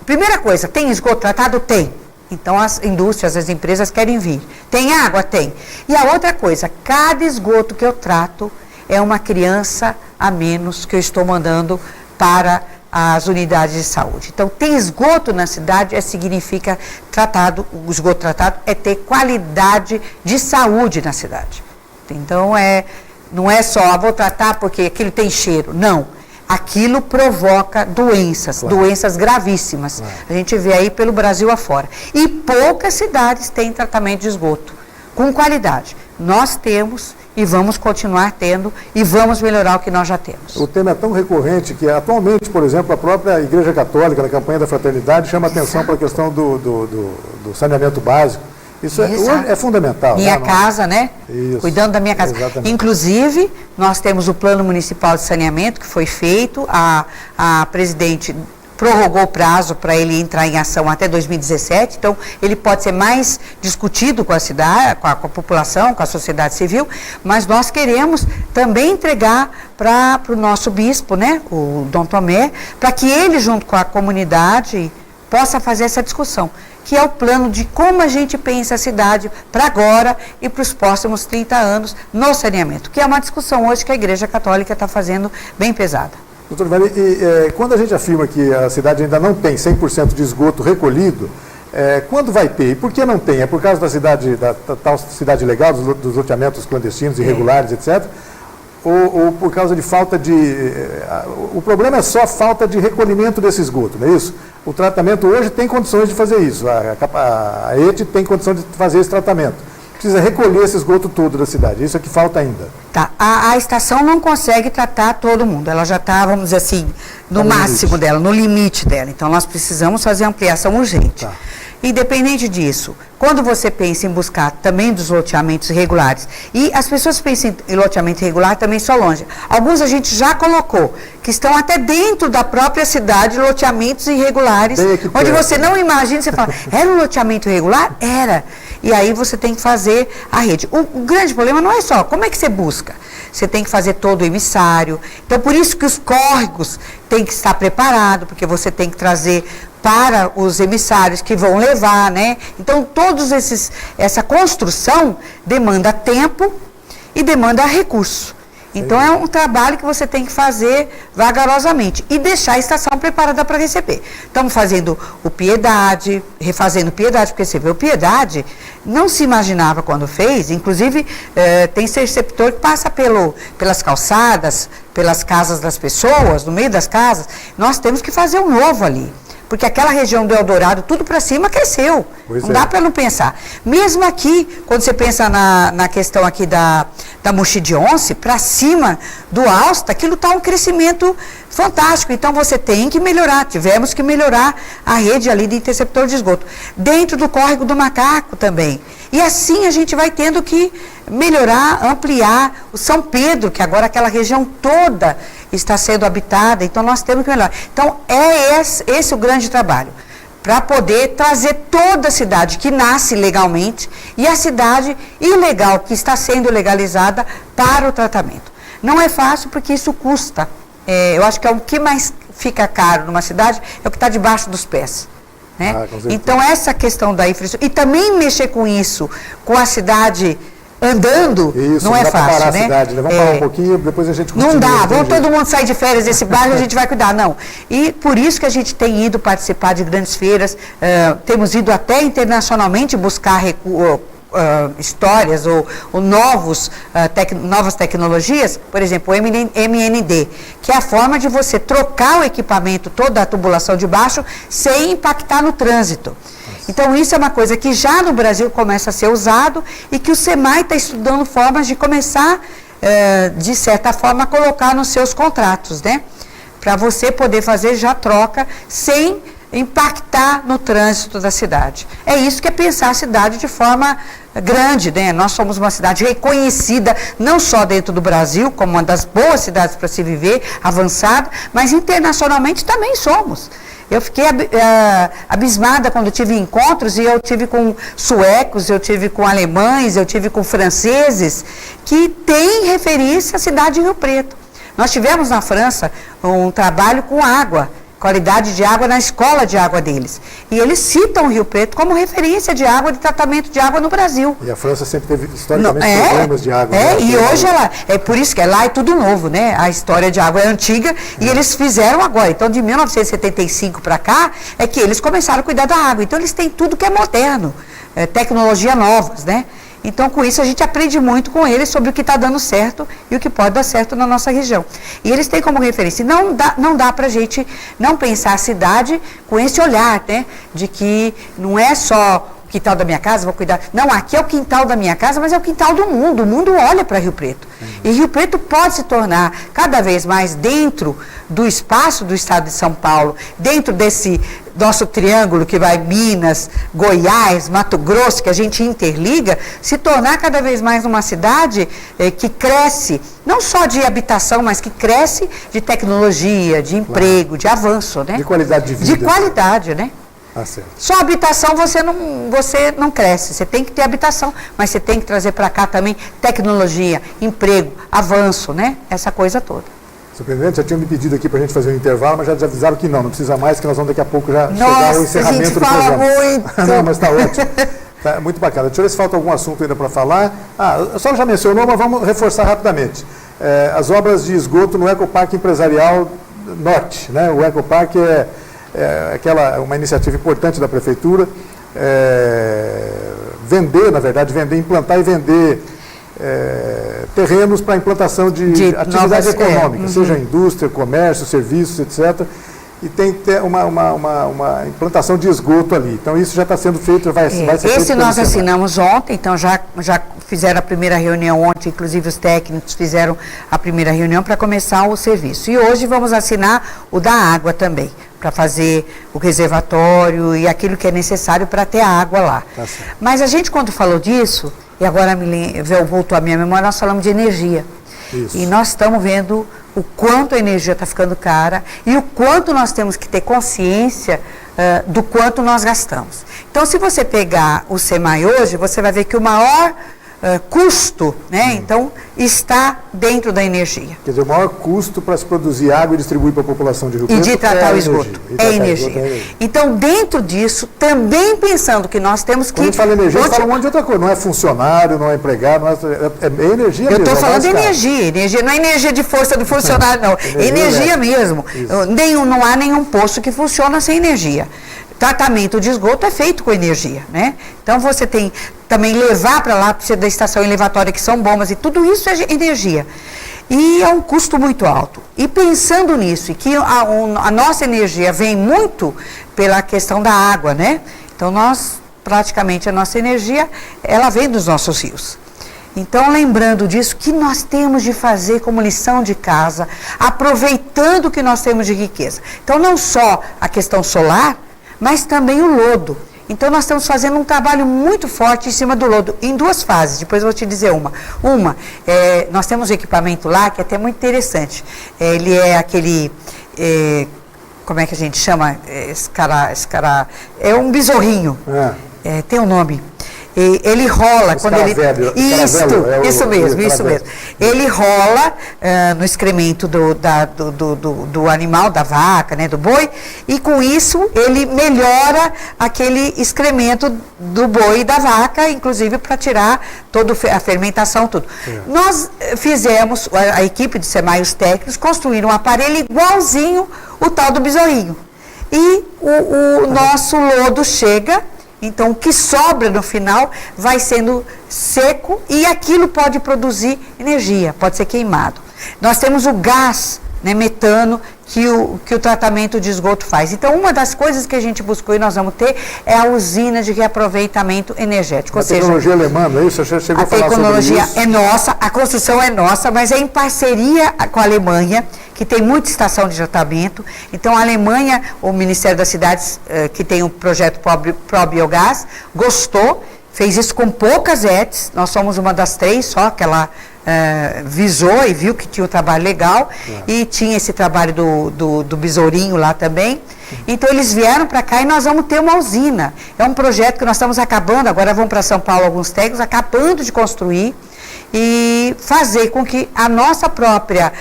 primeira coisa, tem esgoto tratado? Tem. Então as indústrias, as empresas querem vir. Tem água? Tem. E a outra coisa, cada esgoto que eu trato é uma criança a menos que eu estou mandando para as unidades de saúde. Então, ter esgoto na cidade significa o esgoto tratado é ter qualidade de saúde na cidade. Então, não é só, vou tratar porque aquilo tem cheiro. Não. Aquilo provoca doenças, doenças gravíssimas. A gente vê aí pelo Brasil afora. E poucas cidades têm tratamento de esgoto com qualidade. Nós temos e vamos continuar tendo e vamos melhorar o que nós já temos. O tema é tão recorrente que atualmente, por exemplo, a própria Igreja Católica, na campanha da fraternidade, chama atenção para a questão do saneamento básico. Isso é fundamental. Minha casa, né? Isso. Cuidando da minha casa. Exatamente. Inclusive, nós temos o Plano Municipal de Saneamento que foi feito, a presidente prorrogou o prazo para ele entrar em ação até 2017, então ele pode ser mais discutido com a cidade, com a população, com a sociedade civil, mas nós queremos também entregar para o nosso bispo, né, o Dom Tomé, para que ele, junto com a comunidade, possa fazer essa discussão, que é o plano de como a gente pensa a cidade para agora e para os próximos 30 anos no saneamento, que é uma discussão hoje que a Igreja Católica está fazendo bem pesada. Doutor Vale, quando a gente afirma que a cidade ainda não tem 100% de esgoto recolhido, quando vai ter? E por que não tem? É por causa da tal cidade legal, dos loteamentos clandestinos, irregulares, etc., ou por causa de falta de... O problema é só falta de recolhimento desse esgoto, não é isso? O tratamento hoje tem condições de fazer isso, a ET tem condição de fazer esse tratamento. Precisa recolher esse esgoto todo da cidade, isso é que falta ainda. Tá, a estação não consegue tratar todo mundo, ela já está, vamos dizer assim, no máximo dela, no limite dela. Então nós precisamos fazer ampliação urgente. Tá. Independente disso, quando você pensa em buscar também dos loteamentos irregulares, e as pessoas pensam em loteamento irregular também só longe. Alguns a gente já colocou, que estão até dentro da própria cidade, loteamentos irregulares, onde você não imagina, você fala, era um loteamento irregular? Era. E aí você tem que fazer a rede. O grande problema não é só, como é que você busca? Você tem que fazer todo o emissário. Então, por isso que os córregos têm que estar preparados, porque você tem que trazer para os emissários que vão levar, né? Então, essa construção demanda tempo e demanda recurso. Então, é um trabalho que você tem que fazer vagarosamente e deixar a estação preparada para receber. Estamos fazendo o Piedade, refazendo o Piedade, porque você vê, o Piedade não se imaginava quando fez, inclusive tem receptor que passa pelas calçadas, pelas casas das pessoas, no meio das casas, nós temos que fazer um novo ali. Porque aquela região do Eldorado, tudo para cima, cresceu. Não dá para não pensar. Mesmo aqui, quando você pensa na questão aqui da Mogi de Onça, para cima do Alsta, aquilo está um crescimento fantástico. Então você tem que melhorar, tivemos que melhorar a rede ali de interceptor de esgoto. Dentro do córrego do Macaco também. E assim a gente vai tendo que melhorar, ampliar o São Pedro, que agora aquela região toda está sendo habitada, então nós temos que melhorar. Então é esse o grande trabalho, para poder trazer toda a cidade que nasce legalmente e a cidade ilegal que está sendo legalizada para o tratamento. Não é fácil porque isso custa. Eu acho que é o que mais fica caro numa cidade, é o que está debaixo dos pés. Né? Então essa questão da infraestrutura, e também mexer com isso, com a cidade andando, isso, não é fácil, parar né? A cidade, né? Vamos parar um pouquinho, depois a gente continua. Não dá, vamos todo mundo sair de férias desse bairro, a gente vai cuidar, não. E por isso que a gente tem ido participar de grandes feiras, temos ido até internacionalmente buscar histórias ou novas tecnologias, por exemplo, o MND, que é a forma de você trocar o equipamento, toda a tubulação de baixo, sem impactar no trânsito. Então, isso é uma coisa que já no Brasil começa a ser usado e que o SEMAI está estudando formas de começar, de certa forma, a colocar nos seus contratos, né? Para você poder fazer já troca sem impactar no trânsito da cidade. É isso que é pensar a cidade de forma grande, né? Nós somos uma cidade reconhecida, não só dentro do Brasil, como uma das boas cidades para se viver, avançada, mas internacionalmente também somos. Eu fiquei abismada quando tive encontros, e eu tive com suecos, eu tive com alemães, eu tive com franceses, que têm referência à cidade de Rio Preto. Nós tivemos na França um trabalho com água, qualidade de água na escola de água deles. E eles citam o Rio Preto como referência de água, de tratamento de água no Brasil. E a França sempre teve historicamente problemas de água. E hoje é por isso que lá é tudo novo, né? A história de água é antiga e eles fizeram agora. Então, de 1975 para cá, é que eles começaram a cuidar da água. Então, eles têm tudo que é moderno, tecnologia novas, né? Então, com isso, a gente aprende muito com eles sobre o que está dando certo e o que pode dar certo na nossa região. E eles têm como referência. Não dá para a gente não pensar a cidade com esse olhar, né? De que não é só o quintal da minha casa, vou cuidar. Não, aqui é o quintal da minha casa, mas é o quintal do mundo. O mundo olha para Rio Preto. E Rio Preto pode se tornar cada vez mais dentro do espaço do estado de São Paulo, dentro desse nosso triângulo que vai Minas, Goiás, Mato Grosso, que a gente interliga, se tornar cada vez mais uma cidade que cresce, não só de habitação, mas que cresce de tecnologia, de emprego, de avanço, né? De qualidade de vida. De qualidade, né? Só habitação você não cresce, você tem que ter habitação, mas você tem que trazer para cá também tecnologia, emprego, avanço, né? Essa coisa toda. Surpreendente, já tinham me pedido aqui para a gente fazer um intervalo, mas já avisaram que não precisa mais, que nós vamos daqui a pouco já chegar ao encerramento do programa. Muito. Não, mas está ótimo. Tá muito bacana. Deixa eu ver se falta algum assunto ainda para falar. A senhora já mencionou, mas vamos reforçar rapidamente. As obras de esgoto no Ecoparque Empresarial Norte, né? O Ecoparque é uma iniciativa importante da Prefeitura, implantar e vender terrenos para implantação de atividades econômicas, seja indústria, comércio, serviços, etc. E tem que ter uma implantação de esgoto ali. Então, isso já está sendo feito, vai ser feito. Esse nós assinamos ontem, então já fizeram a primeira reunião ontem, inclusive os técnicos fizeram a primeira reunião para começar o serviço. E hoje vamos assinar o da água também, para fazer o reservatório e aquilo que é necessário para ter a água lá. Tá certo. Mas a gente, quando falou disso, e agora voltou à minha memória, nós falamos de energia. Isso. E nós estamos vendo o quanto a energia está ficando cara e o quanto nós temos que ter consciência do quanto nós gastamos. Então, se você pegar o SEMAI hoje, você vai ver que o maior custo, né? Então, está dentro da energia. Quer dizer, o maior custo para se produzir água e distribuir para a população de Rio Preto e de tratar o esgoto. É energia. Então, dentro disso, também pensando que nós temos que... Quando a gente fala energia, a gente fala um monte de outra coisa. Não é funcionário, não é empregado, é energia. Eu estou falando de energia. Não é energia de força do funcionário, não. Energia mesmo. Não há nenhum posto que funciona sem energia. Tratamento de esgoto é feito com energia, né? Então, você tem também levar para lá, precisa da estação elevatória, que são bombas, e tudo isso é energia. E é um custo muito alto. E pensando nisso, e que a nossa energia vem muito pela questão da água, né? Então, praticamente a nossa energia, ela vem dos nossos rios. Então, lembrando disso, o que nós temos de fazer como lição de casa, aproveitando o que nós temos de riqueza. Então, não só a questão solar, mas também o lodo. Então, nós estamos fazendo um trabalho muito forte em cima do lodo, em duas fases. Depois eu vou te dizer uma. Nós temos um equipamento lá que é até muito interessante. Ele é aquele... como é que a gente chama? É um besorrinho. Tem um nome. Ele rola quando ele... Isso mesmo. Ele rola no excremento do animal, da vaca, né, do boi, e com isso ele melhora aquele excremento do boi e da vaca, inclusive para tirar toda a fermentação, tudo. Nós fizemos, a equipe de SEMAI, os técnicos, construíram um aparelho igualzinho o tal do besorrinho. E o nosso lodo chega... Então, o que sobra no final vai sendo seco e aquilo pode produzir energia, pode ser queimado. Nós temos o gás, né, metano, que o tratamento de esgoto faz. Então, uma das coisas que a gente buscou e nós vamos ter é a usina de reaproveitamento energético. A tecnologia alemã, não é isso? Você chegou a falar sobre isso? A tecnologia é nossa, a construção é nossa, mas é em parceria com a Alemanha, que tem muita estação de tratamento. Então, a Alemanha, o Ministério das Cidades, que tem o projeto Pro-Biogás, gostou, fez isso com poucas ETs, nós somos uma das 3 só, que ela visou e viu que tinha um trabalho legal, e tinha esse trabalho do besourinho lá também. Então, eles vieram para cá e nós vamos ter uma usina. É um projeto que nós estamos acabando, agora vão para São Paulo alguns técnicos, acabando de construir, e fazer com que a nossa própria,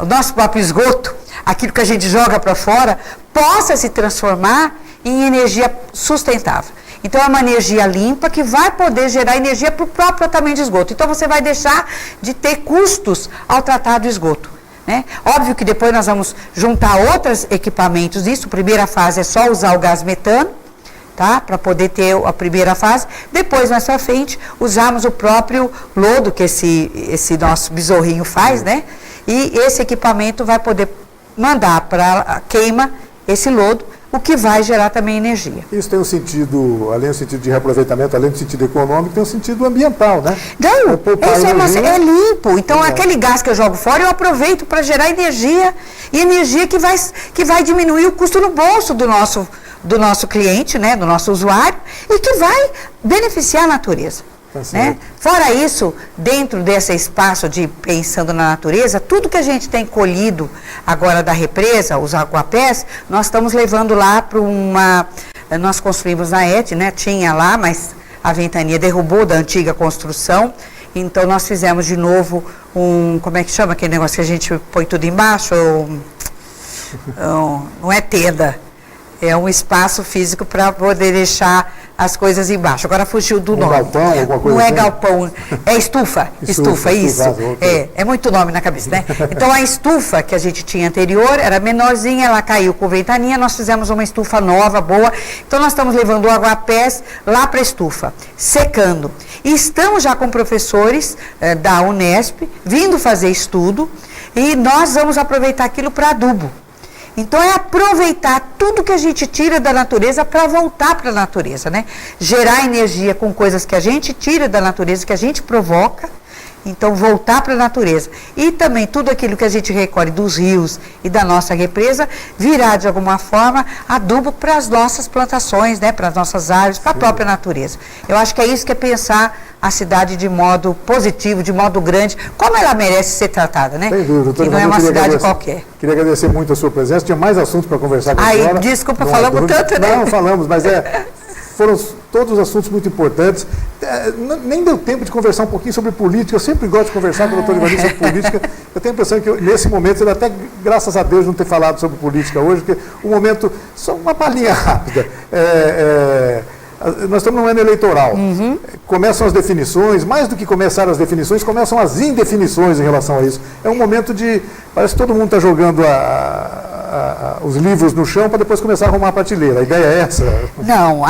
o nosso próprio esgoto, aquilo que a gente joga para fora, possa se transformar em energia sustentável. Então, é uma energia limpa que vai poder gerar energia para o próprio tratamento de esgoto. Então, você vai deixar de ter custos ao tratar do esgoto, né? Óbvio que depois nós vamos juntar outros equipamentos disso. A primeira fase é só usar o gás metano, tá? Para poder ter a primeira fase. Depois, mais para frente, usamos o próprio lodo que esse nosso besorrinho faz, né? E esse equipamento vai poder mandar para a queima esse lodo, o que vai gerar também energia. Isso tem um sentido, além do sentido de reaproveitamento, além do sentido econômico, tem um sentido ambiental, né? Não, isso é limpo. Então, aquele gás que eu jogo fora, eu aproveito para gerar energia, e energia que vai diminuir o custo no bolso do nosso cliente, né, do nosso usuário, e que vai beneficiar a natureza. Né? Fora isso, dentro desse espaço de pensando na natureza, tudo que a gente tem colhido agora da represa, os aguapés, nós estamos levando lá para nós construímos na ET, né? Tinha lá, mas a ventania derrubou da antiga construção, então nós fizemos de novo como é que chama aquele negócio que a gente põe tudo embaixo? Não é tenda, é um espaço físico para poder deixar as coisas embaixo. Agora fugiu do nome. Galpão, alguma coisa não assim? É galpão, é estufa. Estufa, isso. É muito nome na cabeça, né? Então, a estufa que a gente tinha anterior era menorzinha, ela caiu com ventania, nós fizemos uma estufa nova, boa. Então, nós estamos levando o aguapés lá para a estufa, secando. E estamos já com professores da Unesp, vindo fazer estudo, e nós vamos aproveitar aquilo para adubo. Então, é aproveitar tudo que a gente tira da natureza para voltar para a natureza, né? Gerar energia com coisas que a gente tira da natureza, que a gente provoca, então voltar para a natureza. E também tudo aquilo que a gente recolhe dos rios e da nossa represa, virar de alguma forma adubo para as nossas plantações, né? Para as nossas árvores, para a própria natureza. Eu acho que é isso que é pensar a cidade de modo positivo, de modo grande, como ela merece ser tratada, né? Sem dúvida, doutora. Que não é uma cidade qualquer. Queria agradecer muito a sua presença. Tinha mais assuntos para conversar com a senhora. Desculpa, falamos tanto, né? Não, falamos, mas foram todos assuntos muito importantes. Nem deu tempo de conversar um pouquinho sobre política. Eu sempre gosto de conversar com o doutor Ivanildo sobre política. Eu tenho a impressão que nesse momento, ele até, graças a Deus, não ter falado sobre política hoje, porque o momento, só uma palhinha rápida. Nós estamos num ano eleitoral. Começam as definições, mais do que começar as definições, começam as indefinições em relação a isso. É um momento de... Parece que todo mundo está jogando os livros no chão para depois começar a arrumar a prateleira. A ideia é essa? Não,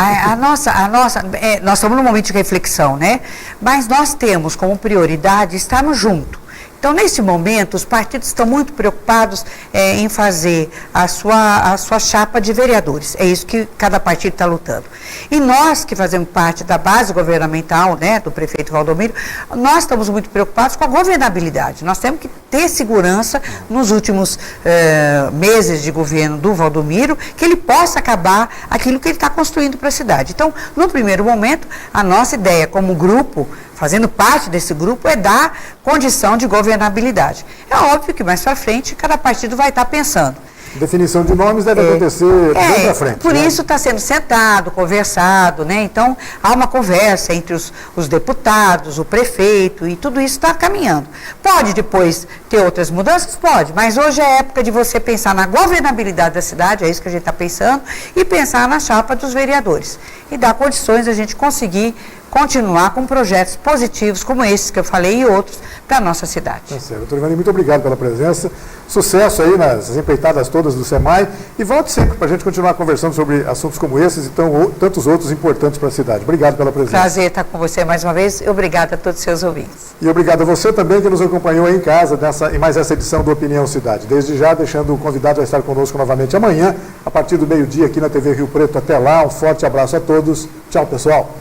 nós estamos num momento de reflexão, né? Mas nós temos como prioridade estarmos juntos. Então, nesse momento, os partidos estão muito preocupados em fazer a sua chapa de vereadores. É isso que cada partido está lutando. E nós, que fazemos parte da base governamental, né, do prefeito Valdomiro, nós estamos muito preocupados com a governabilidade. Nós temos que ter segurança nos últimos meses de governo do Valdomiro, que ele possa acabar aquilo que ele está construindo para a cidade. Então, no primeiro momento, a nossa ideia como grupo, fazendo parte desse grupo, é dar condição de governabilidade. É óbvio que mais para frente cada partido vai estar pensando. Definição de nomes deve acontecer bem para frente. Por isso está sendo sentado, conversado, né? Então há uma conversa entre os deputados, o prefeito, e tudo isso está caminhando. Pode depois ter outras mudanças? Pode, mas hoje é época de você pensar na governabilidade da cidade, é isso que a gente está pensando, e pensar na chapa dos vereadores. E dar condições a gente conseguir continuar com projetos positivos como esses que eu falei e outros para a nossa cidade. Tá certo. Doutor Ivani, muito obrigado pela presença. Sucesso aí nas empreitadas todas do SEMAI e volte sempre para a gente continuar conversando sobre assuntos como esses e tantos outros importantes para a cidade. Obrigado pela presença. Prazer estar com você mais uma vez e obrigado a todos os seus ouvintes. E obrigado a você também que nos acompanhou aí em casa em mais essa edição do Opinião Cidade. Desde já, deixando o convidado a estar conosco novamente amanhã, a partir do meio-dia aqui na TV Rio Preto. Até lá, um forte abraço a todos. Tchau, pessoal.